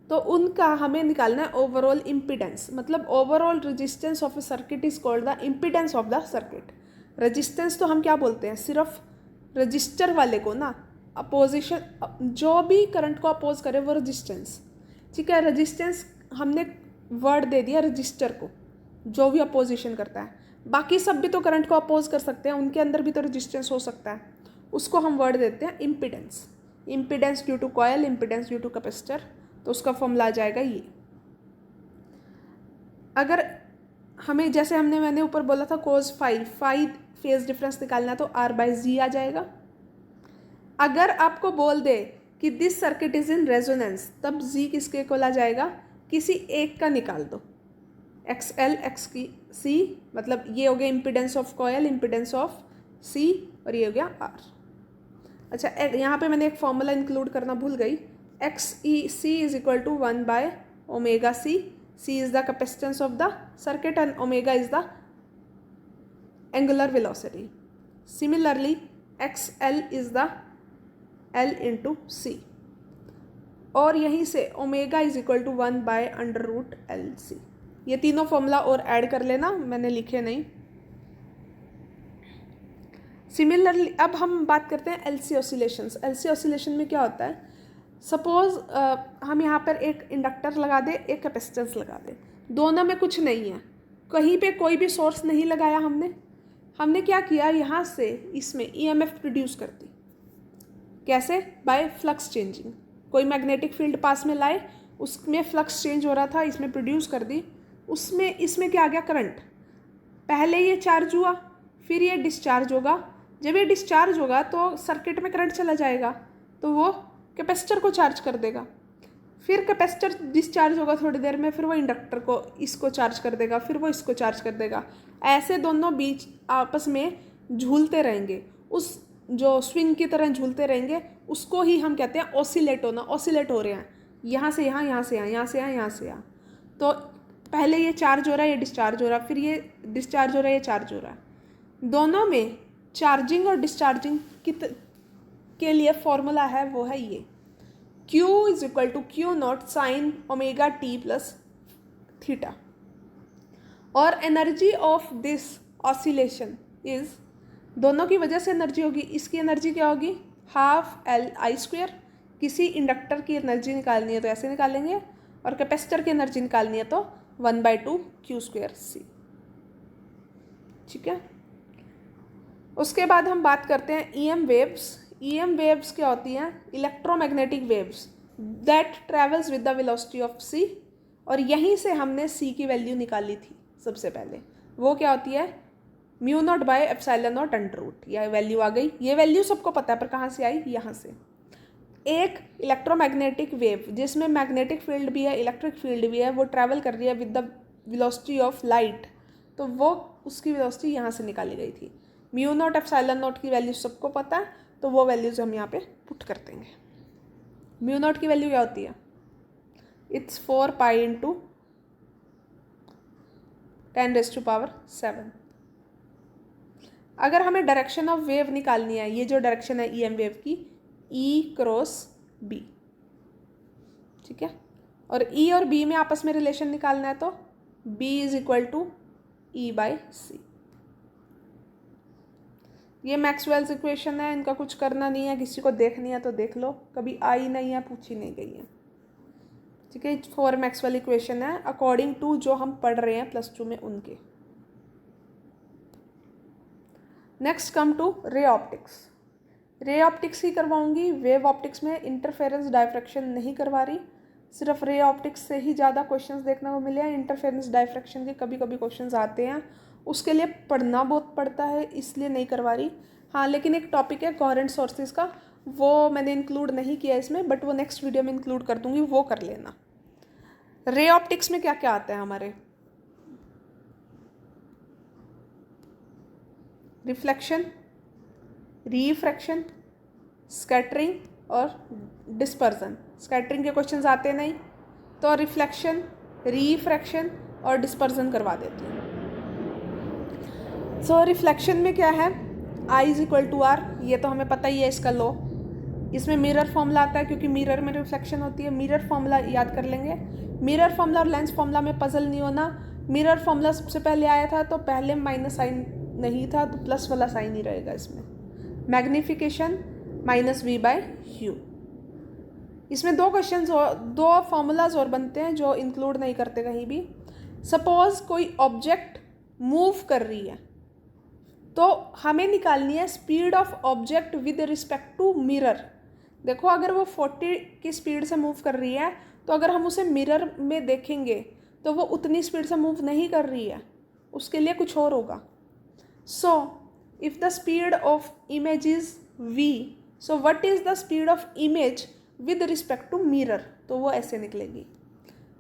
तो उनका हमें निकालना है ओवरऑल इम्पिडेंस। मतलब overall resistance of A circuit is called the impedance of the circuit. Resistance तो हम क्या बोलते हैं, सिर्फ रजिस्टर वाले को ना, अपोजिशन, जो भी करंट को अपोज करे वो रेजिस्टेंस, ठीक है। रेजिस्टेंस हमने वर्ड दे दिया रजिस्टर को, जो भी अपोजिशन करता है। बाकी सब भी तो करंट को अपोज कर सकते हैं, उनके अंदर भी तो रेजिस्टेंस हो सकता है, उसको हम वर्ड देते हैं impedance. Impedance due to coil, impedance due to capacitor, तो उसका फॉर्मूला आ जाएगा ये। अगर हमें जैसे मैंने ऊपर बोला था cos फाई फेज डिफरेंस निकालना है तो R/Z आ जाएगा। अगर आपको बोल दे कि this circuit is in resonance, तब Z किसके को आ जाएगा, किसी एक का निकाल दो, XL XC, मतलब ये हो गया impedance of coil, impedance of C, और ये हो गया R। अच्छा, यहाँ पे मैंने एक फॉर्मूला इंक्लूड करना भूल गई, XC is equal to 1/ωc। C is the capacitance of the circuit and omega is the angular velocity. Similarly, XL is the L into C, और यहीं से omega is equal to 1/√LC। ये तीनों फॉर्मूला और ऐड कर लेना, मैंने लिखे नहीं। सिमिलरली अब हम बात करते हैं LC ऑसिलेशंस। LC ऑसिलेशन में क्या होता है, सपोज हम यहाँ पर एक इंडक्टर लगा दे, एक कैपेसिटेंस लगा दे, दोनों में कुछ नहीं है, कहीं पे कोई भी सोर्स नहीं लगाया हमने क्या किया, यहाँ से इसमें EMF प्रोड्यूस कर दी। कैसे, बाय फ्लक्स चेंजिंग। कोई मैग्नेटिक फील्ड पास में लाए, उसमें फ्लक्स चेंज हो रहा था, इसमें प्रोड्यूस कर दी, उसमें इसमें क्या आ गया, करंट। पहले ये चार्ज हुआ, फिर ये डिस्चार्ज होगा। जब ये डिस्चार्ज होगा तो सर्किट में करंट चला जाएगा, तो वो कैपेसिटर को चार्ज कर देगा। फिर कैपेसिटर डिस्चार्ज होगा थोड़ी देर में, फिर वो इंडक्टर को इसको चार्ज कर देगा, फिर वो इसको चार्ज कर देगा। ऐसे दोनों बीच आपस में झूलते रहेंगे, उस जो स्विंग की तरह झूलते रहेंगे, उसको ही हम कहते हैं ऑसिलेट होना। ऑसिलेट हो रहे हैं, यहाँ से यहाँ, यहाँ से यहाँ, यहाँ से यहाँ, यहाँ से यहाँ। तो पहले ये चार्ज हो रहा है, ये डिस्चार्ज हो रहा है, फिर ये डिस्चार्ज हो रहा है, ये चार्ज हो रहा है। दोनों में चार्जिंग और डिस्चार्जिंग के लिए फॉर्मूला है, वो है ये Q is equal to Q naught sine omega T plus theta. और energy of this oscillation is, दोनों की वजह से एनर्जी होगी, इसकी एनर्जी क्या होगी, हाफ एल आई स्क्वेयर। किसी इंडक्टर की एनर्जी निकालनी है तो ऐसे निकालेंगे, और कैपेसिटर की एनर्जी निकालनी है तो 1/2 क्यू स्क्वेयर सी। ठीक है। उसके बाद हम बात करते हैं ईएम वेव्स। ईएम वेव्स क्या होती हैं, electromagnetic waves that travels with the velocity of C. और यहीं से हमने सी की वैल्यू निकाली थी सबसे पहले। वो क्या होती है, mu naught by epsilon naught under root. यह वैल्यू आ गई। ये वैल्यू सबको पता है, पर कहाँ से आई, यहाँ से। एक इलेक्ट्रोमैग्नेटिक वेव जिसमें मैग्नेटिक फील्ड भी है, इलेक्ट्रिक फील्ड भी है, वो ट्रैवल कर रही है with the velocity of light, तो वो उसकी वेलोसिटी यहाँ से निकाली गई थी। म्यू नॉट एप्सिलॉन नॉट की वैल्यू सबको पता है, तो वो वैल्यूज हम यहाँ पे पुट कर देंगे। म्यू नॉट की वैल्यू क्या होती है, इट्स 4 पाई इंटू 10⁻⁷। अगर हमें डायरेक्शन ऑफ वेव निकालनी है, ये जो डायरेक्शन है ईएम वेव की, ई क्रॉस बी। ठीक है। और ई और बी में आपस में रिलेशन निकालना है तो B is equal to E by C. ये मैक्सवेल्स इक्वेशन है, इनका कुछ करना नहीं है, किसी को देखनी है तो देख लो, कभी आई नहीं है, पूछी नहीं गई है। ठीक है। 4 मैक्सवेल इक्वेशन है अकॉर्डिंग टू जो हम पढ़ रहे हैं +2 में उनके। Next come to ray optics. Ray optics ही करवाऊंगी, वेव ऑप्टिक्स में इंटरफेरेंस डायफ्रैक्शन नहीं करवा रही। सिर्फ रे ऑप्टिक्स से ही ज़्यादा क्वेश्चंस देखने को मिले हैं। इंटरफेरेंस डायफ्रैक्शन के कभी कभी क्वेश्चंस आते हैं, उसके लिए पढ़ना बहुत पड़ता है, इसलिए नहीं करवा रही। हाँ, लेकिन एक टॉपिक है कोहेरेंट सोर्सेज का, वो मैंने इंक्लूड नहीं किया इसमें, बट वो नेक्स्ट वीडियो में इंक्लूड कर दूंगी, वो कर लेना। रे ऑप्टिक्स में क्या क्या आता है हमारे, रिफ्लेक्शन, रिफ्रैक्शन, स्कैटरिंग और डिस्पर्जन। स्कैटरिंग के क्वेश्चंस आते नहीं, तो रिफ्लेक्शन, रिफ्रैक्शन और डिस्पर्जन करवा देती हूँ। सो रिफ्लेक्शन में क्या है, I is equal to are, ये तो हमें पता ही है इसका लॉ। इसमें मिरर फॉर्मूला आता है क्योंकि मिरर में रिफ्लेक्शन होती है। मिरर फॉर्मूला याद कर लेंगे। मिरर फॉर्मूला और लेंस फॉर्मूला में पजल नहीं होना। मिरर फॉर्मूला सबसे पहले आया था तो पहले माइनस साइन नहीं था, तो प्लस वाला साइन ही रहेगा इसमें। Magnification -v/u। इसमें दो क्वेश्चंस और दो फॉर्मूलाज और बनते हैं जो इंक्लूड नहीं करते कहीं भी। सपोज कोई ऑब्जेक्ट मूव कर रही है तो हमें निकालनी है speed of object with respect to mirror. देखो, अगर वो 40 की स्पीड से मूव कर रही है तो अगर हम उसे मिरर में देखेंगे तो वो उतनी स्पीड से मूव नहीं कर रही है, उसके लिए कुछ और होगा। सो if the speed of image is v, so what is the speed of image with respect to mirror, तो वो ऐसे निकलेगी।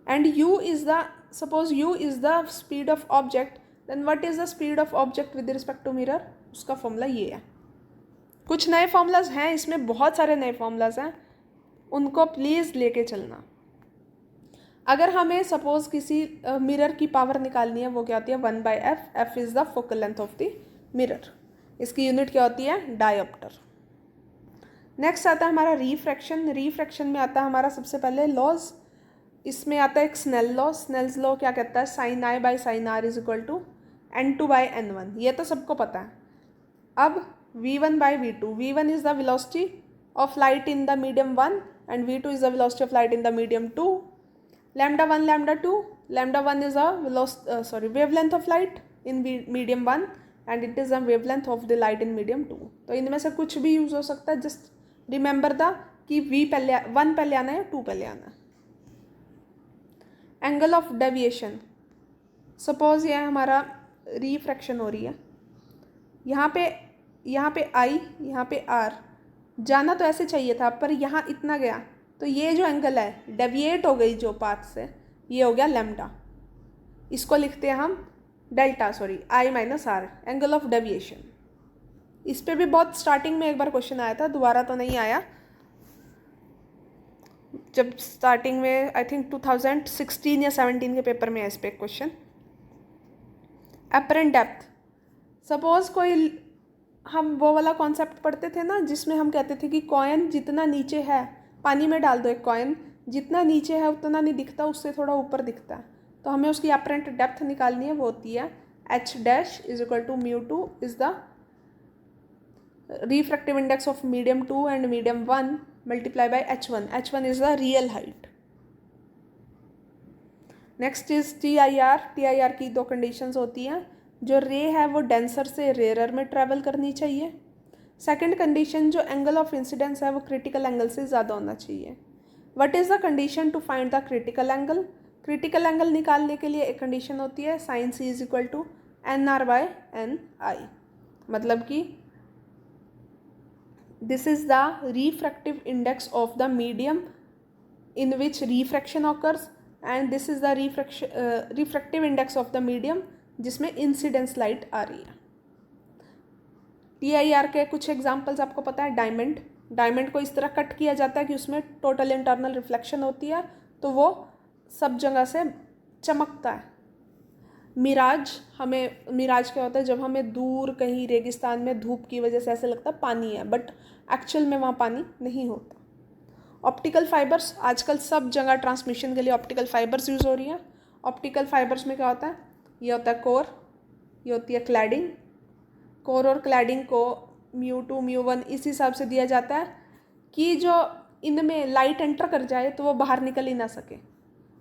and u is the, suppose u is the speed of object, then what is the speed of object with respect to mirror, उसका फॉर्मूला ये है। कुछ नए फॉर्मूलाज हैं इसमें, बहुत सारे नए फॉर्मूलाज हैं, उनको प्लीज़ लेके चलना। अगर हमें सपोज किसी मिरर की पावर निकालनी है, वो क्या होती है, 1/f। f is the focal length of the mirror. इसकी यूनिट क्या होती है, डायोप्टर। नेक्स्ट आता है हमारा रिफ्रैक्शन। रिफ्रैक्शन में आता है हमारा सबसे पहले लॉज। इसमें आता है एक स्नेल लॉ। स्नेल्स लॉ क्या कहता है, sin I/sin R is equal to N2/N1। ये तो सबको पता है। अब V1/V2। V1 is the velocity of light in the medium 1 and V2 is the velocity of light in the medium 2। λ1 λ2। λ1 is a wavelength of light in medium 1 and it is the wavelength of the light in medium 2। तो इनमें से कुछ भी यूज़ हो सकता है, जस्ट रिमेंबर द कि V1 पहले आना है, 2 पहले आना है। एंगल ऑफ डेविएशन, सपोज ये हमारा रिफ्रैक्शन हो रही है, यहाँ पे I, यहाँ पे R। जाना तो ऐसे चाहिए था, पर यहाँ इतना गया, तो ये जो एंगल है डेविएट हो गई जो पाथ से, ये हो गया लैम्डा। इसको लिखते हैं हम delta, I-R, angle of deviation. इस पे भी बहुत स्टार्टिंग में एक बार क्वेश्चन आया था, दोबारा तो नहीं आया। जब स्टार्टिंग में आई थिंक 2016 या 17 के पेपर में है इस पे क्वेश्चन। अपरेंट डेप्थ, सपोज कोई हम वो वाला कॉन्सेप्ट पढ़ते थे ना जिसमें हम कहते थे कि कॉइन जितना नीचे है पानी में डाल दो एक कॉइन, जितना नीचे है उतना नहीं दिखता, उससे थोड़ा ऊपर दिखता है, तो हमें उसकी अपरेंट डेप्थ निकालनी है, वो होती है h dash is equal to μ2 is the refractive index of medium 2 and medium 1 multiply by h1. h1 is the real height. Next is TIR. TIR की दो कंडीशंस होती हैं, जो रे है वो डेंसर से रेयरर में ट्रैवल करनी चाहिए। सेकंड कंडीशन, जो एंगल ऑफ इंसिडेंस है वो क्रिटिकल एंगल से ज़्यादा होना चाहिए। What is the condition to find the critical angle? Critical angle निकालने के लिए एक कंडीशन होती है sin c is equal to NR/NI, मतलब कि this is the refractive index of the medium in which refraction occurs and this is the refractive index of the medium जिसमें इंसिडेंस लाइट आ रही है। TIR के कुछ एग्जांपल्स आपको पता है, डायमंड को इस तरह कट किया जाता है कि उसमें टोटल इंटरनल रिफ्लेक्शन होती है, तो वो सब जगह से चमकता है। मिराज क्या होता है, जब हमें दूर कहीं रेगिस्तान में धूप की वजह से ऐसे लगता है पानी है, बट एक्चुअल में वहाँ पानी नहीं होता। ऑप्टिकल फाइबर्स, आजकल सब जगह ट्रांसमिशन के लिए ऑप्टिकल फाइबर्स यूज़ हो रही हैं। ऑप्टिकल फाइबर्स में क्या होता है, ये होता है कोर, ये होती है क्लैडिंग। कोर और क्लैडिंग को μ2 μ1 इस हिसाब से दिया जाता है कि जो इनमें लाइट एंटर कर जाए तो वो बाहर निकल ही ना सके।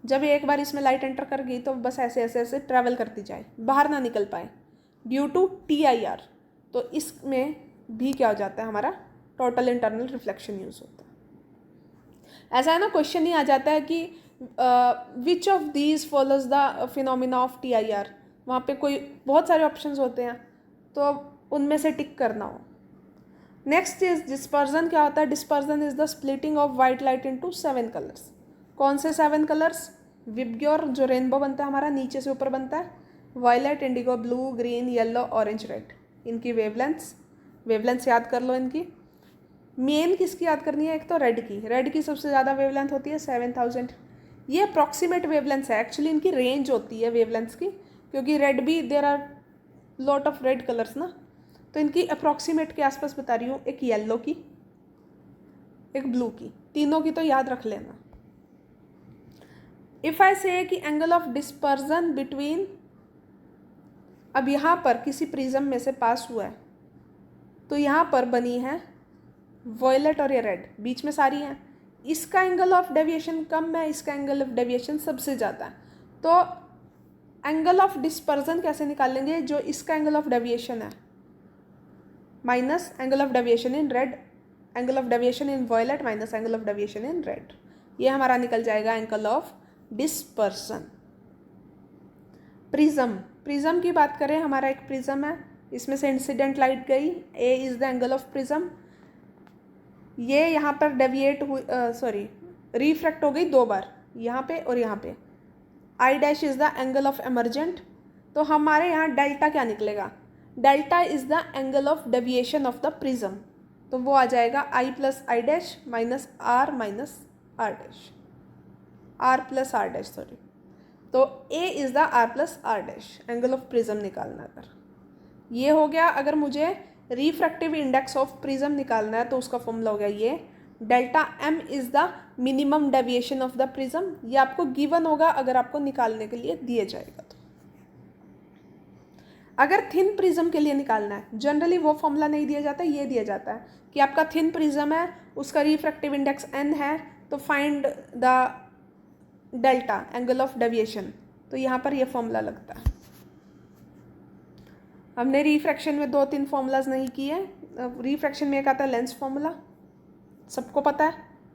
जब एक बार इसमें लाइट एंटर कर गई तो बस ऐसे ऐसे ऐसे ट्रैवल करती जाए, बाहर ना निकल पाए, ड्यू टू TIR। तो इसमें भी क्या हो जाता है, हमारा टोटल इंटरनल रिफ्लेक्शन यूज़ होता है। ऐसा है ना, क्वेश्चन ही आ जाता है कि which of these follows the phenomena of TIR। वहाँ पे कोई बहुत सारे ऑप्शंस होते हैं, तो उनमें से टिक करना हो। Next is dispersion. क्या होता है, dispersion is the splitting of white light into 7 colours. कौन से 7 कलर्स? विबग्योर, जो रेनबो बनता है हमारा, नीचे से ऊपर बनता है, violet, indigo, blue, green, yellow, orange, red. इनकी वेवलेंथ्स याद कर लो। इनकी मेन किसकी याद करनी है, एक तो रेड की सबसे ज़्यादा वेवलेंथ होती है 7000। ये अप्रॉक्सीमेट वेवलेंथ है, एक्चुअली इनकी रेंज होती है वेवलेंथ्स की, क्योंकि रेड भी there are lot of red colours ना, तो इनकी अप्रॉक्सीमेट के आसपास बता रही हूँ। एक येलो की, एक ब्लू की, तीनों की तो याद रख लेना। इफ आई से कि एंगल ऑफ डिस्पर्जन बिटवीन, अब यहाँ पर किसी प्रिज्म में से पास हुआ है, तो यहाँ पर बनी है वॉयलेट और ये रेड, बीच में सारी हैं, इसका एंगल ऑफ डेविएशन कम है, इसका एंगल ऑफ डेविएशन सबसे ज़्यादा है। तो एंगल ऑफ डिस्पर्जन कैसे निकालेंगे, जो इसका एंगल ऑफ डेविएशन है minus angle of deviation in red, angle of deviation in violet minus angle of deviation in red, ये हमारा निकल जाएगा एंगल ऑफ डिस्पर्सन। प्रिज्म की बात करें, हमारा एक प्रिज्म है, इसमें से इंसिडेंट लाइट गई, A is the angle of prism. ये यहाँ पर डेविएट हुई, रिफ्रैक्ट हो गई 2 बार, यहाँ पे और यहाँ पे। I dash is the angle of emergent. तो हमारे यहाँ डेल्टा क्या निकलेगा, delta is the angle of deviation of the prism, तो वो आ जाएगा I plus I dash minus R minus R dash, R plus R dash तो A is the R plus R dash, angle of prism निकालना। अगर ये हो गया, अगर मुझे रिफ्रैक्टिव इंडेक्स ऑफ प्रिज्म निकालना है तो उसका फॉर्मूला हो गया ये, delta M is the minimum deviation of the prism. ये आपको गिवन होगा अगर आपको निकालने के लिए दिए जाएगा तो। अगर थिन प्रिज्म के लिए निकालना है, जनरली वो फॉर्मूला नहीं दिया जाता, ये दिया जाता है कि आपका थिन प्रिज्म है, उसका रिफ्रैक्टिव इंडेक्स n है, तो find the delta angle of deviation, तो यहाँ पर ये फॉर्मूला लगता है। हमने रिफ्रैक्शन में 2-3 फॉर्मूलाज नहीं किए। रिफ्रैक्शन में एक आता है लेंस फॉर्मूला, सबको पता है,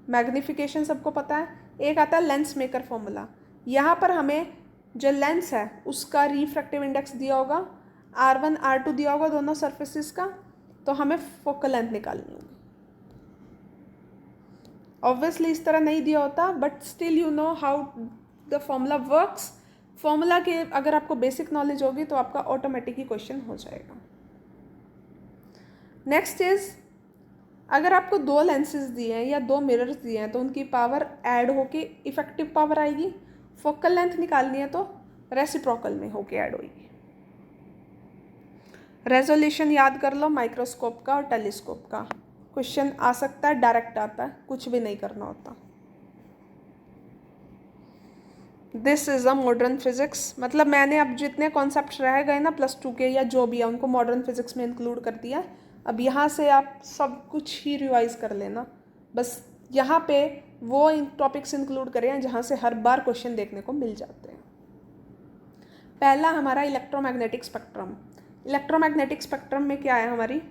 मैग्नीफिकेशन सबको पता है, एक आता है लेंस मेकर फॉर्मूला। यहाँ पर हमें जो लेंस है उसका रिफ्रैक्टिव इंडेक्स दिया होगा, R1 R2 दिया होगा दोनों सरफेसिस का, तो हमें फोकल लेंथ निकालनी होगी। ऑब्वियसली इस तरह नहीं दिया होता, but still you know how the formula works. Formula के अगर आपको बेसिक नॉलेज होगी तो आपका ऑटोमेटिक ही क्वेश्चन हो जाएगा। नेक्स्ट इज, अगर आपको 2 लेंसेज दिए हैं या 2 मिरर्स दिए हैं तो उनकी पावर ऐड होके इफेक्टिव पावर आएगी। फोकल लेंथ निकालनी है तो रेसिप्रोकल में होके ऐड होगी। रेजोल्यूशन याद कर लो माइक्रोस्कोप का और टेलीस्कोप का। क्वेश्चन आ सकता है, डायरेक्ट आता है, कुछ भी नहीं करना होता। This is a modern physics, मतलब मैंने अब जितने कॉन्सेप्ट रह गए ना +2 के या जो भी है उनको मॉडर्न फिजिक्स में इंक्लूड कर दिया। अब यहाँ से आप सब कुछ ही रिवाइज कर लेना, बस यहाँ पे वो टॉपिक्स इंक्लूड करें जहाँ से हर बार क्वेश्चन देखने को मिल जाते हैं। पहला हमारा इलेक्ट्रोमैग्नेटिक स्पेक्ट्रम। इलेक्ट्रोमैग्नेटिक स्पेक्ट्रम में क्या है हमारी,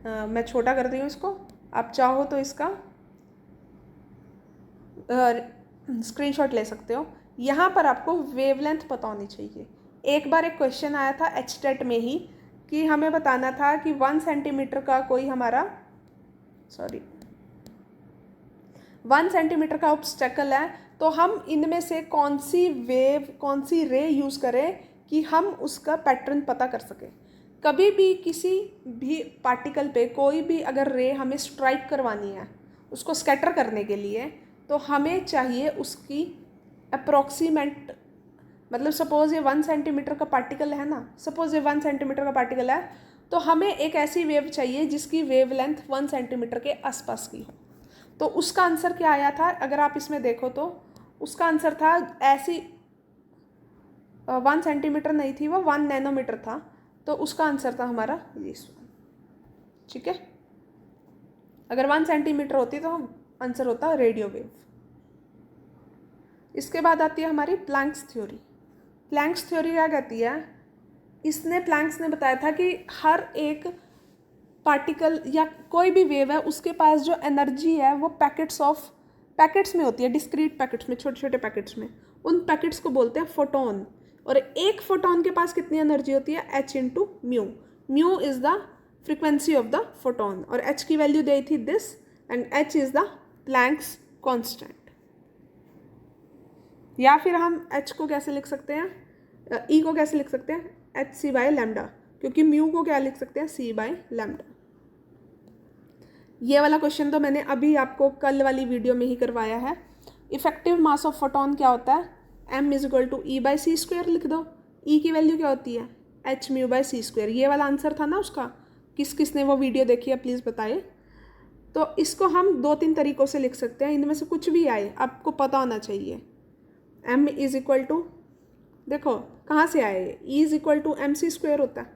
मैं छोटा कर दी हूँ इसको, आप चाहो तो इसका स्क्रीनशॉट ले सकते हो। यहाँ पर आपको वेवलेंथ पता होनी चाहिए। एक बार एक क्वेश्चन आया था एचटेट में ही कि हमें बताना था कि 1 सेंटीमीटर का कोई हमारा 1 सेंटीमीटर का ऑब्स्टेकल है, तो हम इनमें से कौन सी वेव, कौन सी रे यूज़ करें कि हम उसका पैटर्न पता कर सकें। कभी भी किसी भी पार्टिकल पे कोई भी अगर रे हमें स्ट्राइक करवानी है, उसको स्कैटर करने के लिए, तो हमें चाहिए उसकी अप्रॉक्सीमेट, मतलब सपोज़ ये 1 सेंटीमीटर का पार्टिकल है ना, सपोज़ ये 1 सेंटीमीटर का पार्टिकल है, तो हमें एक ऐसी वेव चाहिए जिसकी वेवलेंथ 1 सेंटीमीटर के आसपास की हो। तो उसका आंसर क्या आया था, अगर आप इसमें देखो तो उसका आंसर था ऐसी 1 सेंटीमीटर नहीं थी वो, 1 नैनोमीटर था, तो उसका आंसर था हमारा दिस वन। ठीक है, अगर 1 सेंटीमीटर होती तो आंसर होता रेडियो वेव। इसके बाद आती है हमारी प्लैंक्स थ्योरी। प्लैंक्स थ्योरी क्या कहती है, प्लैंक्स ने बताया था कि हर एक पार्टिकल या कोई भी वेव है उसके पास जो एनर्जी है वो पैकेट्स में होती है, डिस्क्रीट पैकेट्स में, छोटे छोटे पैकेट्स में। उन पैकेट्स को बोलते हैं फोटोन। और एक फोटोन के पास कितनी एनर्जी होती है, h/μ। Mu is the frequency of the photon, और h की वैल्यू दी थी this, and h is the Planck's constant. या फिर हम h को कैसे लिख सकते हैं, E को कैसे लिख सकते हैं, hc/λ, क्योंकि म्यू को क्या लिख सकते हैं, c/λ। ये वाला क्वेश्चन तो मैंने अभी आपको कल वाली वीडियो में ही करवाया है। इफेक्टिव मास ऑफ फोटोन क्या होता है, m = E/c² लिख दो। E की वैल्यू क्या होती है, hμ/c²। ये वाला आंसर था ना उसका, किसने वो वीडियो देखी है प्लीज़ बताइए। तो इसको हम 2-3 तरीक़ों से लिख सकते हैं, इनमें से कुछ भी आए आपको पता होना चाहिए। m = देखो कहाँ से आए, E = mc² होता है,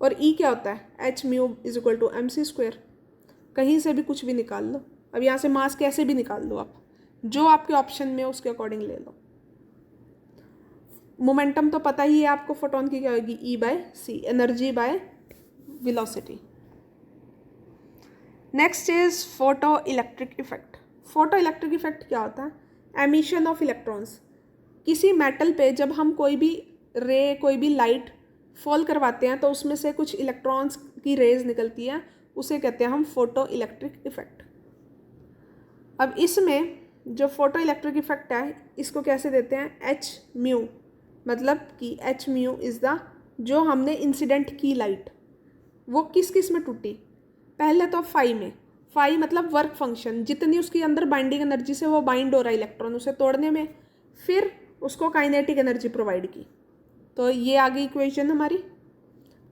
और E क्या होता है, hμ = mc²। कहीं से भी कुछ भी निकाल लो, अब यहाँ से मास कैसे भी निकाल लो आप, जो आपके ऑप्शन में उसके अकॉर्डिंग ले लो। मोमेंटम तो पता ही है आपको, फोटोन की क्या होगी, E/c, energy by velocity. Next is photo electric effect. Photo electric effect क्या होता है, एमिशन ऑफ इलेक्ट्रॉन्स। किसी मेटल पे जब हम कोई भी रे, कोई भी लाइट फॉल करवाते हैं तो उसमें से कुछ इलेक्ट्रॉन्स की रेज निकलती है, उसे कहते हैं हम फोटो इलेक्ट्रिक इफेक्ट। अब इसमें जो फोटो इलेक्ट्रिक इफेक्ट है इसको कैसे देते हैं, hμ, मतलब कि hμ इज़ द, जो हमने इंसिडेंट की लाइट वो किस किस में टूटी, पहले तो फाई में, फाई मतलब वर्क फंक्शन, जितनी उसके अंदर बाइंडिंग एनर्जी से वो बाइंड हो रहा है इलेक्ट्रॉन उसे तोड़ने में, फिर उसको काइनेटिक एनर्जी प्रोवाइड की। तो ये आ गई इक्वेशन हमारी,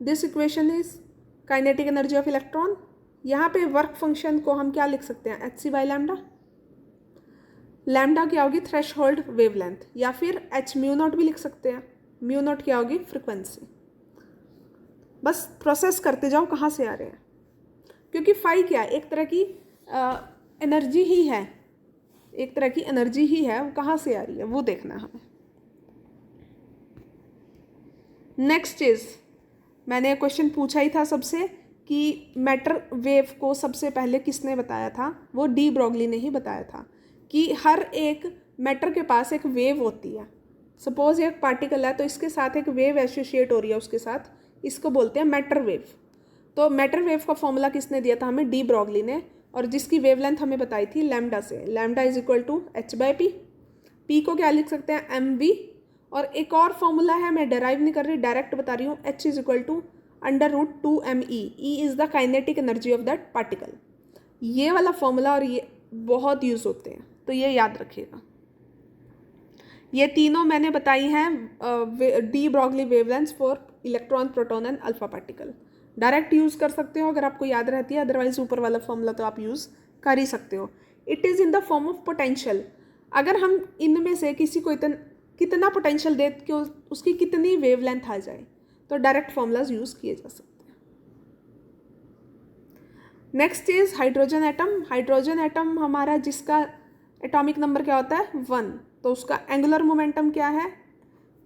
this equation is kinetic energy of electron. यहाँ पे वर्क फंक्शन को हम क्या लिख सकते हैं, hc/λ। लैम्डा क्या होगी, थ्रेशहोल्ड वेवलेंथ, या फिर hμ0 भी लिख सकते हैं। μ0 क्या होगी, फ्रिक्वेंसी। बस प्रोसेस करते जाओ कहाँ से आ रहे हैं, क्योंकि फाई क्या है, एक तरह की एनर्जी ही है, एक तरह की एनर्जी ही है, वो कहाँ से आ रही है वो देखना है हमें। नेक्स्ट इज, मैंने क्वेश्चन पूछा ही था सबसे कि मैटर वेव को सबसे पहले किसने बताया था, वो डी ब्रोगली ने ही बताया था कि हर एक मैटर के पास एक वेव होती है। सपोज एक पार्टिकल है तो इसके साथ एक वेव एसोसिएट हो रही है उसके साथ, इसको बोलते हैं मैटर वेव। तो मैटर वेव का फॉर्मूला किसने दिया था हमें, डी ब्रोगली ने, और जिसकी वेवलेंथ हमें बताई थी लैम्डा से। Lambda = h/p। p को क्या लिख सकते हैं, mv। और एक और फॉर्मूला है, मैं डेराइव नहीं कर रही, डायरेक्ट बता रही हूँ, h = √2me। E is the kinetic energy of that particle. ये वाला फॉर्मूला और ये बहुत यूज़ होते हैं, तो ये याद रखिएगा। ये तीनों मैंने बताई हैं de Broglie wavelengths for electron, proton and alpha particle. Direct use कर सकते हो अगर आपको याद रहती है, अदरवाइज ऊपर वाला फॉर्मूला तो आप यूज़ कर ही सकते हो। It is in the form of potential. अगर हम इनमें से किसी को कितना पोटेंशियल दे के उसकी कितनी वेवलेंथ आ जाए, तो डायरेक्ट फॉर्मूलाज यूज़ किए जा सकते हैं। Next is hydrogen atom. Hydrogen atom हमारा जिसका एटॉमिक नंबर क्या होता है 1, तो उसका एंगुलर मोमेंटम क्या है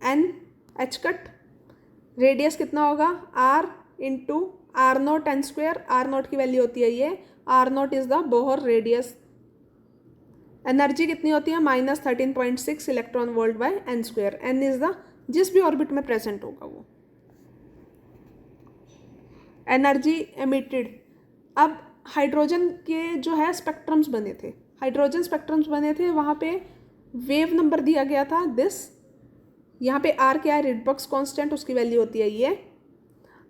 NH कट। रेडियस कितना होगा R into R0 n square. R0 की वैल्यू होती है ये, R0 is the Bohr radius. Energy कितनी होती है -13.6 electron volt by n square. n is the जिस भी ऑर्बिट में प्रेजेंट होगा वो। Energy emitted. अब हाइड्रोजन के जो है स्पेक्ट्रम्स बने थे, हाइड्रोजन स्पेक्ट्रम्स बने थे, वहाँ पे वेव नंबर दिया गया था दिस। यहाँ पे R क्या है, रिडबर्ग्स कांस्टेंट, उसकी वैल्यू होती है ये।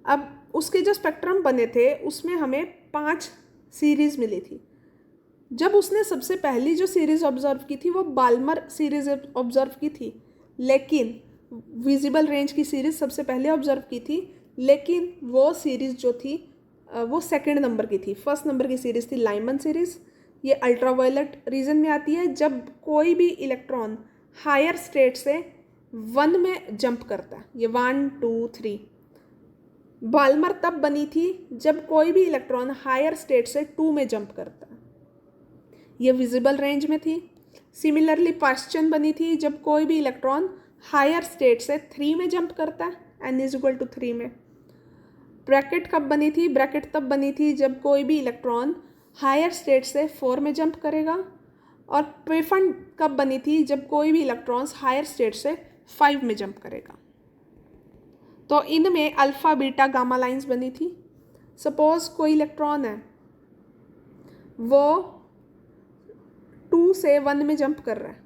अब उसके जो स्पेक्ट्रम बने थे उसमें हमें 5 सीरीज मिली थी। जब उसने सबसे पहली जो सीरीज ऑब्जर्व की थी वो बाल्मर सीरीज ऑब्जर्व की थी, लेकिन विजिबल रेंज की सीरीज सबसे पहले ऑब्जर्व की थी, लेकिन वो सीरीज जो थी वो सेकंड नंबर की थी। फर्स्ट नंबर की सीरीज थी लाइमन सीरीज। ये अल्ट्रावायलेट रीजन में आती है जब कोई भी इलेक्ट्रॉन हायर स्टेट से 1 में जंप करता है, ये 1 2 3। बाल्मर तब बनी थी जब कोई भी इलेक्ट्रॉन हायर स्टेट से 2 में जंप करता है, ये विजिबल रेंज में थी। सिमिलरली पास्चन बनी थी जब कोई भी इलेक्ट्रॉन हायर स्टेट से 3 में जंप करता है, n इज इक्वल टू 3 में। ब्रैकेट कब बनी थी, ब्रैकेट तब बनी थी जब कोई भी इलेक्ट्रॉन हायर स्टेट से 4 में जंप करेगा। और प्रेफंड कब बनी थी, जब कोई भी इलेक्ट्रॉन्स हायर स्टेट से 5 में जंप करेगा। तो इनमें अल्फ़ा बीटा गामा लाइंस बनी थी। सपोज कोई इलेक्ट्रॉन है वो 2 से 1 में जंप कर रहा है,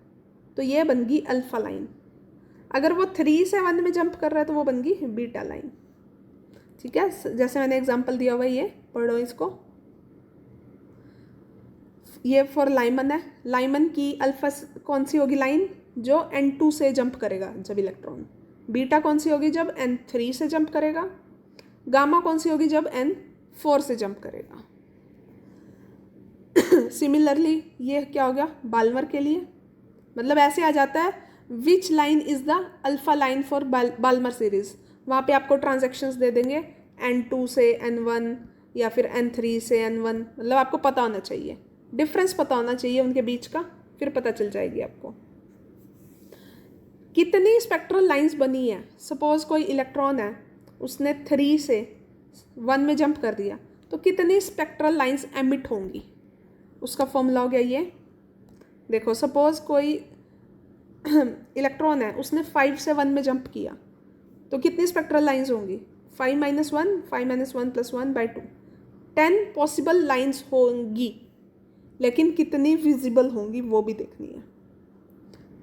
तो ये बन गई अल्फ़ा लाइन। अगर वो 3 से 1 में जंप कर रहा है तो वो बन गई बीटा लाइन। ठीक है, जैसे मैंने एग्जांपल दिया हुआ है, ये पढ़ो इसको। ये फॉर लाइमन है, लाइमन की अल्फा कौन सी होगी लाइन, जो N2 से जंप करेगा जब इलेक्ट्रॉन। बीटा कौन सी होगी, जब N3 से जंप करेगा। गामा कौन सी होगी, जब N4 से जंप करेगा। सिमिलरली ये क्या हो गया बाल्मर के लिए, मतलब ऐसे आ जाता है which line is the alpha line for Balmer series. वहाँ पे आपको ट्रांजैक्शंस दे देंगे N2 से N1 या फिर N3 से N1, मतलब आपको पता होना चाहिए, डिफरेंस पता होना चाहिए उनके बीच का, फिर पता चल जाएगी आपको कितनी स्पेक्ट्रल लाइंस बनी है। सपोज कोई इलेक्ट्रॉन है, उसने 3 से 1 में जंप कर दिया, तो कितनी स्पेक्ट्रल लाइंस एमिट होंगी, उसका फॉर्मूला हो गया ये। देखो सपोज कोई इलेक्ट्रॉन है, उसने 5 से 1 में जंप किया, तो कितनी स्पेक्ट्रल लाइंस होंगी, 5 - 1 5 - 1 + 1/2 10 पॉसिबल लाइंस होंगी, लेकिन कितनी विजिबल होंगी वो भी देखनी है।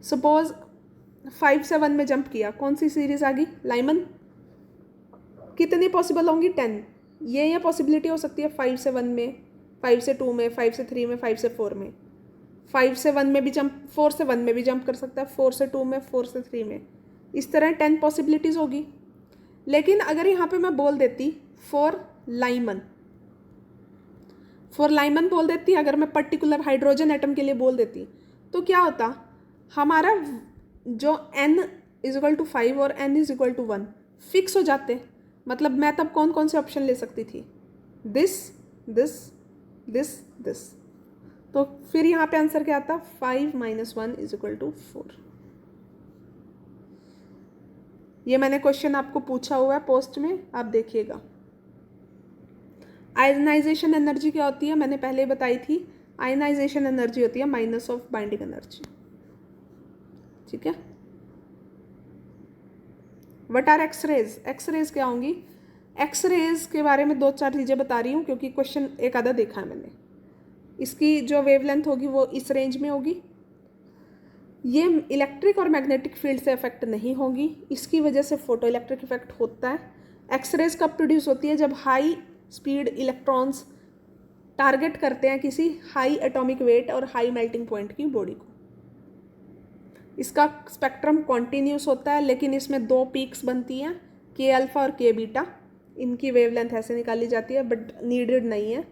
सपोज 5 से 1 में जंप किया, कौन सी सीरीज आ गई लाइमन, कितनी पॉसिबल होंगी 10। ये पॉसिबिलिटी हो सकती है 5 से 1 में, 5 से 2 में, 5 से 3 में, 5 से 4 में। 5 से 1 में भी जंप, 4 से 1 में भी जंप कर सकता है, 4 से 2 में, 4 से 3 में, इस तरह 10 पॉसिबिलिटीज़ होगी। लेकिन अगर यहाँ पे मैं बोल देती फॉर लाइमन बोल देती, अगर मैं पर्टिकुलर हाइड्रोजन एटम के लिए बोल देती, तो क्या होता, हमारा जो n = 5 और n = 1 फिक्स हो जाते। मतलब मैं तब कौन कौन से ऑप्शन ले सकती थी, दिस दिस दिस दिस। तो फिर यहाँ पे आंसर क्या आता, 5 - 1 = 4। ये मैंने क्वेश्चन आपको पूछा हुआ है पोस्ट में, आप देखिएगा। आयनाइजेशन एनर्जी क्या होती है, मैंने पहले बताई थी। आयनाइजेशन एनर्जी होती है माइनस ऑफ बाइंडिंग एनर्जी। ठीक है, व्हाट आर एक्सरेज, एक्सरेज क्या होंगी। एक्सरेज के बारे में 2-4 चीज़ें बता रही हूँ, क्योंकि क्वेश्चन एक आधा देखा है मैंने। इसकी जो वेवलेंथ होगी वो इस रेंज में होगी। ये इलेक्ट्रिक और मैग्नेटिक फील्ड से अफेक्ट नहीं होगी, इसकी वजह से फोटो इलेक्ट्रिक इफेक्ट होता है। एक्सरेज कब प्रोड्यूस होती है, जब हाई स्पीड इलेक्ट्रॉन्स टारगेट करते हैं किसी हाई एटॉमिक वेट और हाई मेल्टिंग पॉइंट की बॉडी को। इसका स्पेक्ट्रम कॉन्टिन्यूस होता है, लेकिन इसमें 2 पीक्स बनती हैं, K अल्फा और K बीटा। इनकी वेवलेंथ ऐसे निकाली जाती है, बट नीडेड नहीं है।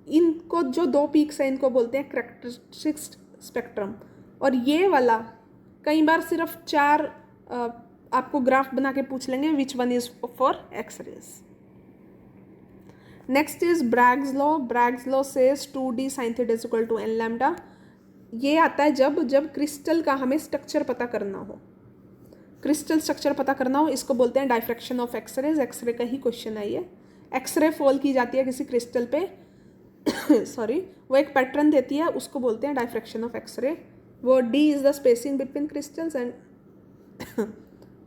इनको जो दो पीक्स हैं इनको बोलते हैं कैरेक्टरिस्टिक स्पेक्ट्रम। और ये वाला कई बार सिर्फ 4 आपको ग्राफ बना के पूछ लेंगे, which one is for x rays. Next is Bragg's law. Bragg's law says 2d sin theta is equal to n lambda. ये आता है जब क्रिस्टल का हमें स्ट्रक्चर पता करना हो, क्रिस्टल स्ट्रक्चर पता करना हो, इसको बोलते हैं डायफ्रैक्शन ऑफ एक्सरेज। एक्सरे का ही क्वेश्चन है ये। एक्सरे फॉल की जाती है किसी क्रिस्टल पे सॉरी, वो एक पैटर्न देती है, उसको बोलते हैं डायफ्रैक्शन ऑफ एक्सरे। वो d is the spacing between crystals and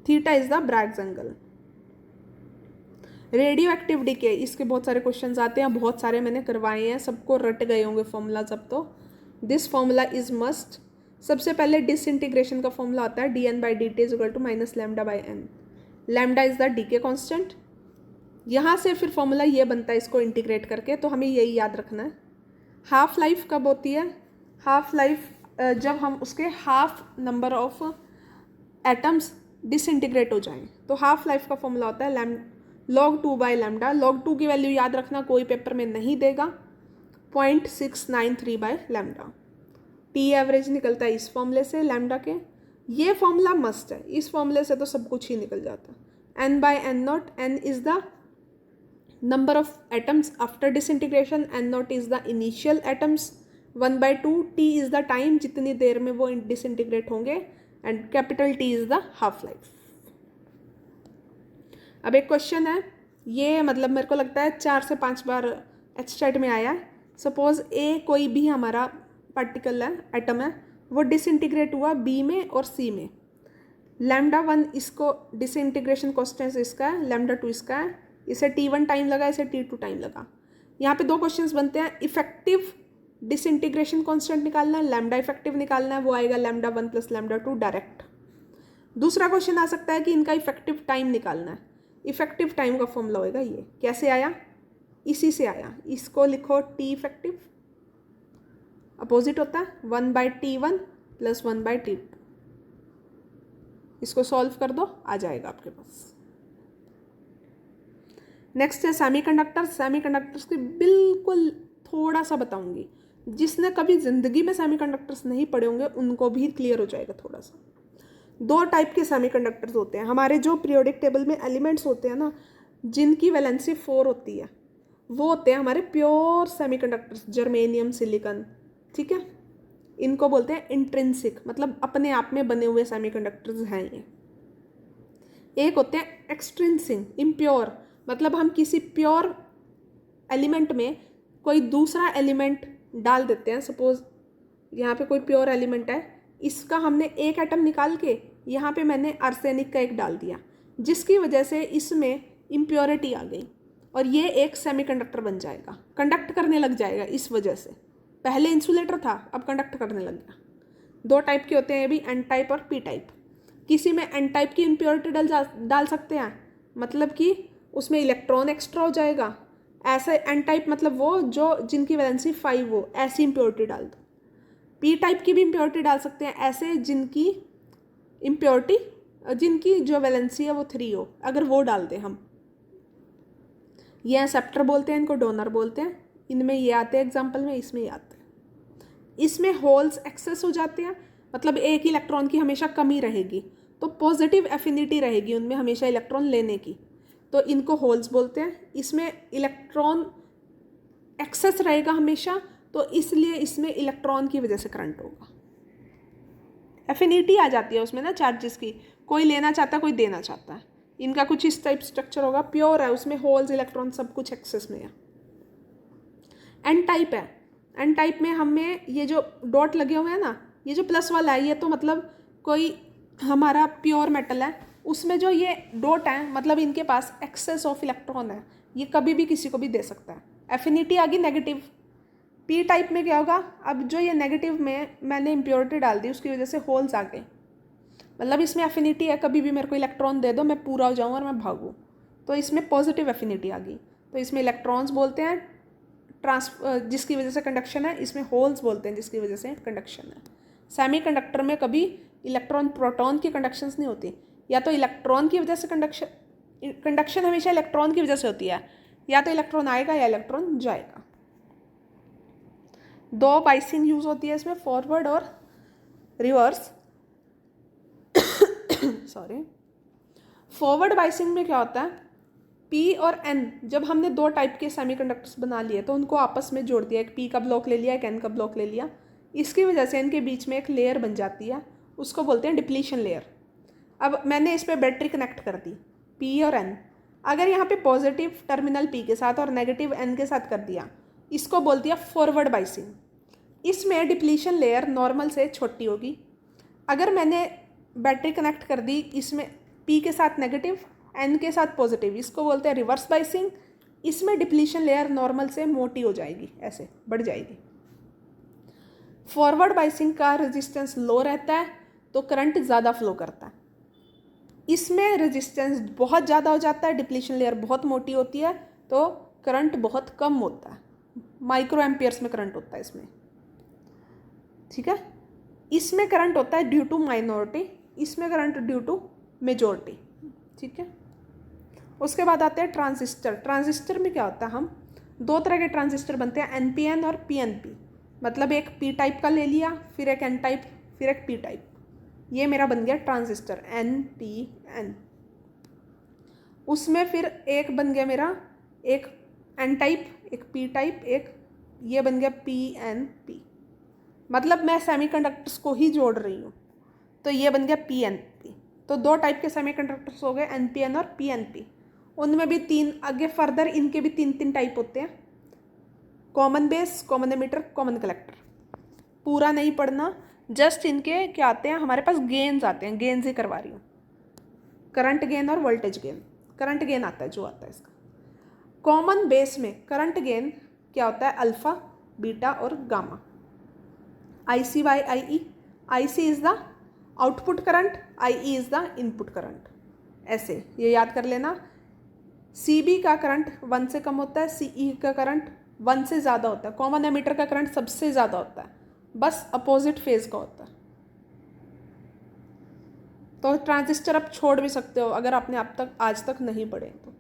theta is the Bragg's angle. Radioactive decay, इसके बहुत सारे क्वेश्चंस आते हैं, बहुत सारे मैंने करवाए हैं, सबको रट गए होंगे फॉर्मूला सब। तो दिस फॉर्मूला इज मस्ट। सबसे पहले डिसइंटीग्रेशन का फॉर्मूला आता है dn/dt is equal to minus λ/n। Lambda is the decay constant. यहाँ से फिर फॉर्मूला ये बनता है इसको इंटीग्रेट करके, तो हमें यही याद रखना है। हाफ लाइफ कब होती है? हाफ लाइफ जब हम उसके half number of atoms disintegrate हो जाएं, तो हाफ लाइफ का फॉर्मूला होता है log 2/λ। log 2 की वैल्यू याद रखना, कोई पेपर में नहीं देगा, 0.693/λ। टी एवरेज निकलता है इस फॉर्मूले से लैम्डा के। ये फॉर्मूला मस्ट है, इस फॉर्मूले से तो सब कुछ ही निकल जाता है। n/n0, n is the number of atoms after disintegration, n0 is the initial atoms, 1/2 t is the time जितनी देर में वो डिसइंटीग्रेट होंगे, and capital T is the half life. अब एक क्वेश्चन है, ये मतलब मेरे को लगता है 4 से 5 बार एचटेट में आया है। सपोज ए कोई भी हमारा पार्टिकल है, एटम है, वो डिसइंटीग्रेट हुआ बी में और सी में। λ1 इसको डिसइंटीग्रेशन कॉन्स्टेंट इसका है, λ2 इसका है, इसे T1 टाइम लगा, इसे T2 टाइम लगा। यहाँ पे 2 क्वेश्चंस बनते हैं, इफेक्टिव डिसइंटीग्रेशन कॉन्स्टेंट निकालना है, लैम्डा इफेक्टिव निकालना है, वो आएगा λ1 + λ2 डायरेक्ट। दूसरा क्वेश्चन आ सकता है कि इनका इफेक्टिव टाइम निकालना है। इफेक्टिव टाइम का फॉर्मूला होगा ये, कैसे आया? इसी से आया, इसको लिखो T इफेक्टिव, अपोजिट होता है 1/T1 + 1/T2। इसको सॉल्व कर दो, आ जाएगा आपके पास। नेक्स्ट है सेमीकंडक्टर। सेमीकंडक्टर्स की बिल्कुल थोड़ा सा बताऊंगी, जिसने कभी जिंदगी में सेमीकंडक्टर्स नहीं पढ़े होंगे उनको भी क्लियर हो जाएगा थोड़ा सा। 2 टाइप के सेमीकंडक्टर्स होते हैं। हमारे जो पीरियोडिक टेबल में एलिमेंट्स होते हैं ना, जिनकी वैलेंसी 4 होती है, वो होते हैं हमारे प्योर सेमीकंडक्टर्स, जर्मेनियम, सिलिकॉन, ठीक है। इनको बोलते हैं इंट्रिंसिक, मतलब अपने आप में बने हुए सेमीकंडक्टर्स हैं ये। एक होते हैं एक्सट्रिंसिक, इम्प्योर, मतलब हम किसी प्योर एलिमेंट में कोई दूसरा एलिमेंट डाल देते हैं। सपोज यहाँ पे कोई प्योर एलिमेंट है, इसका हमने एक एटम निकाल के यहाँ पे मैंने आर्सेनिक का एक डाल दिया, जिसकी वजह से इसमें इम्प्योरिटी आ गई और ये एक सेमीकंडक्टर बन जाएगा, कंडक्ट करने लग जाएगा। इस वजह से पहले इंसुलेटर था, अब कंडक्ट करने लग गया। 2 टाइप के होते हैं ये भी, एन टाइप और पी टाइप। किसी में एन टाइप की इम्प्योरिटी डाल सकते हैं, मतलब कि उसमें इलेक्ट्रॉन एक्स्ट्रा हो जाएगा। ऐसे एन टाइप मतलब वो जो जिनकी वैलेंसी 5 हो, ऐसी इम्प्योरिटी डाल दो। पी टाइप की भी इम्प्योरिटी डाल सकते हैं, ऐसे जिनकी इम्प्योरिटी, जिनकी जो वैलेंसी है वो 3 हो, अगर वो डाल दें हम। ये एक्सेप्टर बोलते हैं, इनको डोनर बोलते हैं। इनमें ये आते हैं एग्जाम्पल में, इसमें ये आते हैं। इसमें होल्स एक्सेस हो जाते हैं, मतलब एक इलेक्ट्रॉन की हमेशा कमी रहेगी, तो पॉजिटिव एफिनिटी रहेगी उनमें हमेशा इलेक्ट्रॉन लेने की, तो इनको होल्स बोलते हैं। इसमें इलेक्ट्रॉन एक्सेस रहेगा हमेशा, तो इसलिए इसमें इलेक्ट्रॉन की वजह से करंट होगा। एफिनिटी आ जाती है उसमें ना चार्जेस की, कोई लेना चाहता है कोई देना चाहता है। इनका कुछ इस टाइप स्ट्रक्चर होगा, प्योर है, उसमें होल्स इलेक्ट्रॉन सब कुछ एक्सेस में है। एन टाइप है, एन टाइप में हमें ये जो डॉट लगे हुए हैं ना, ये जो प्लस वाला है, ये तो मतलब कोई हमारा प्योर मेटल है, उसमें जो ये डॉट है मतलब इनके पास एक्सेस ऑफ इलेक्ट्रॉन है, ये कभी भी किसी को भी दे सकता है। एफिनिटी आ गई नेगेटिव। पी टाइप में क्या होगा, अब जो ये नेगेटिव में मैंने इम्प्योरिटी डाल दी, उसकी वजह से होल्स आ गए, मतलब इसमें एफिनिटी है, कभी भी मेरे को इलेक्ट्रॉन दे दो, मैं पूरा हो जाऊँ और मैं भागूँ, तो इसमें पॉजिटिव एफिनिटी आ गई, तो इसमें इलेक्ट्रॉन्स बोलते हैं जिसकी वजह से कंडक्शन है, इसमें होल्स बोलते हैं जिसकी वजह से कंडक्शन है। सेमीकंडक्टर में कभी इलेक्ट्रॉन प्रोटॉन की कंडक्शंस नहीं होती, या तो इलेक्ट्रॉन की वजह से कंडक्शन कंडक्शन हमेशा इलेक्ट्रॉन की वजह से होती है, या तो इलेक्ट्रॉन आएगा या इलेक्ट्रॉन जाएगा। दो बाइसिंग यूज होती है इसमें, फॉरवर्ड और रिवर्स। सॉरी। फॉरवर्ड बाइसिंग में क्या होता है, पी और एन, जब हमने दो टाइप के सेमीकंडक्टर्स बना लिए तो उनको आपस में जोड़ दिया, एक पी का ब्लॉक ले लिया, एक एन का ब्लॉक ले लिया, इसकी वजह से इनके बीच में एक लेयर बन जाती है, उसको बोलते हैं डिप्लीशन लेयर। अब मैंने इस पर बैटरी कनेक्ट कर दी, पी और एन। अगर यहाँ पे पॉजिटिव टर्मिनल पी के साथ और नेगेटिव एन के साथ कर दिया, इसको बोल दिया फॉरवर्ड बाइसिंग। इसमें डिप्लीशन लेयर नॉर्मल से छोटी होगी। अगर मैंने बैटरी कनेक्ट कर दी, इसमें पी के साथ नेगेटिव, एन के साथ पॉजिटिव, इसको बोलते हैं रिवर्स बाइसिंग। इसमें डिप्लीशन लेयर नॉर्मल से मोटी हो जाएगी, ऐसे बढ़ जाएगी। फॉरवर्ड बाइसिंग का रेजिस्टेंस लो रहता है तो करंट ज़्यादा फ्लो करता है। इसमें रेजिस्टेंस बहुत ज़्यादा हो जाता है, डिप्लीशन लेयर बहुत मोटी होती है तो करंट बहुत कम होता है, माइक्रो एम्पियर्स में करंट होता है इसमें। ठीक है, इसमें करंट होता है ड्यू टू माइनॉरिटी, इसमें करंट ड्यू टू मेजॉरिटी। ठीक है, उसके बाद आते हैं ट्रांजिस्टर। ट्रांजिस्टर में क्या होता है, हम दो तरह के ट्रांजिस्टर बनते हैं, एनपीएन और पीएनपी। मतलब एक पी टाइप का ले लिया, फिर एक एन टाइप, फिर एक पी टाइप। ये मेरा बन गया ट्रांजिस्टर एनपीएन। उसमें फिर एक बन गया मेरा एक एन टाइप, एक पी टाइप, एक ये बन गया पीएनपी। मतलब मैं सेमीकंडक्टर्स को ही जोड़ रही हूँ, तो ये बन गया पीएनपी। तो दो टाइप के सेमीकंडक्टर्स हो गए, एनपीएन और पीएनपी। उनमें भी तीन, आगे फर्दर इनके भी तीन तीन टाइप होते हैं, common base, common emitter, common collector. पूरा नहीं पढ़ना, जस्ट इनके क्या आते हैं हमारे पास, गेन्स आते हैं, गेन्स ही करवा रही हूँ, करंट गेन और वोल्टेज गेन। करंट गेन आता है जो आता है इसका। कॉमन बेस में करंट गेन क्या होता है, अल्फा, बीटा और gamma. IC by IE, IC is the output current, IE is the input current. ऐसे ये याद कर लेना। CB का करंट 1 से कम होता है, CE का करंट 1 से ज़्यादा होता है, कॉमन एमीटर का करंट सबसे ज़्यादा होता है, बस अपोजिट फेज का होता है। तो ट्रांजिस्टर आप छोड़ भी सकते हो अगर आपने अब तक आज तक नहीं पढ़े तो।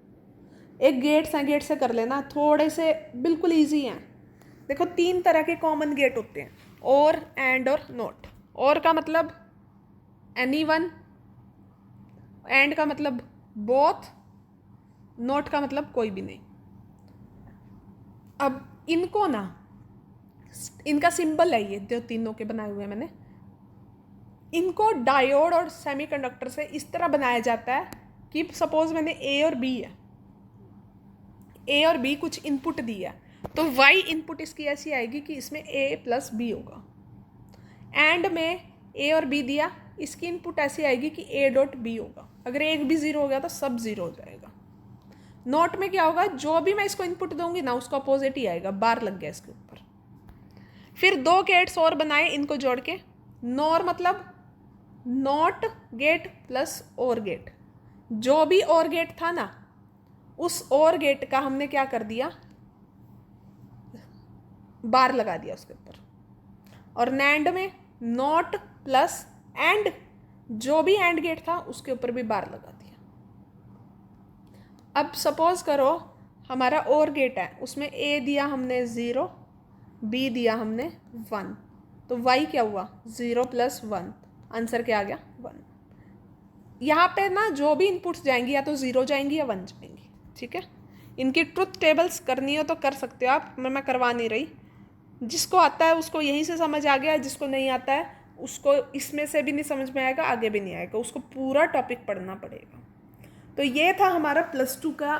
एक गेट्स हैं, गेट से कर लेना, थोड़े से बिल्कुल ईजी हैं। देखो तीन तरह के कॉमन गेट होते हैं, और, एंड और नॉट। और का मतलब एनी वन, एंड का मतलब बोथ, नॉट का मतलब कोई भी नहीं। अब इनको ना, इनका सिंबल है ये जो तीनों के बनाए हुए हैं मैंने, इनको डायोड और सेमीकंडक्टर से इस तरह बनाया जाता है कि सपोज मैंने ए और बी है, ए और बी कुछ इनपुट दिया है, तो वाई इनपुट इसकी ऐसी आएगी कि इसमें ए प्लस बी होगा। एंड में ए और बी दिया, इसकी इनपुट ऐसी आएगी कि ए डॉट बी होगा। अगर एक भी ज़ीरो हो गया तो सब ज़ीरो हो जाएगा। नॉट में क्या होगा, जो भी मैं इसको इनपुट दूंगी ना उसका अपोजिट ही आएगा, बार लग गया इसके ऊपर। फिर दो गेट्स और बनाए इनको जोड़ के, नॉर मतलब नॉट गेट प्लस और गेट। जो भी और गेट था ना, उस और गेट का हमने क्या कर दिया, बार लगा दिया उसके ऊपर। और नैंड में नॉट प्लस एंड, जो भी एंड गेट था उसके ऊपर भी बार लगा दिया। अब सपोज करो हमारा और गेट है, उसमें ए दिया हमने 0, बी दिया हमने 1, तो वाई क्या हुआ 0 प्लस 1, आंसर क्या आ गया 1। यहाँ पे ना जो भी इनपुट्स जाएंगी या तो 0 जाएंगी या 1 जाएंगी। ठीक है, इनकी ट्रुथ टेबल्स करनी हो तो कर सकते हो आप, मैं करवा नहीं रही। जिसको आता है उसको यहीं से समझ आ गया, जिसको नहीं आता है उसको इसमें से भी नहीं समझ में आएगा, आगे भी नहीं आएगा, उसको पूरा टॉपिक पढ़ना पड़ेगा। तो ये था हमारा +2 का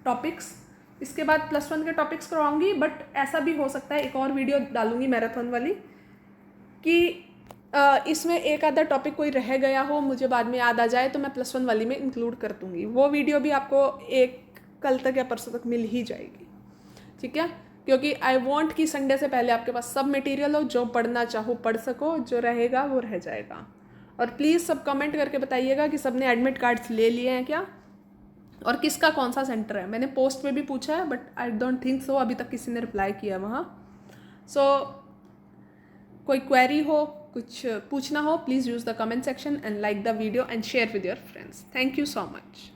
टॉपिक्स। इसके बाद +1 के टॉपिक्स करवाऊंगी, बट ऐसा भी हो सकता है एक और वीडियो डालूंगी मैराथन वाली कि इसमें एक आधा टॉपिक कोई रह गया हो, मुझे बाद में याद आ जाए तो मैं +1 वाली में इंक्लूड कर दूँगी। वो वीडियो भी आपको एक कल तक या परसों तक मिल ही जाएगी। ठीक है, क्योंकि आई वॉन्ट कि संडे से पहले आपके पास सब मटेरियल हो, जो पढ़ना चाहो पढ़ सको, जो रहेगा वो रह जाएगा। और प्लीज़ सब कमेंट करके बताइएगा कि सबने एडमिट कार्ड्स ले लिए हैं क्या, और किसका कौन सा सेंटर है। मैंने पोस्ट में भी पूछा है, but I don't think so अभी तक किसी ने रिप्लाई किया वहाँ। सो कोई क्वेरी हो, कुछ पूछना हो, please use the comment section and like the video and share with your friends. Thank you so much.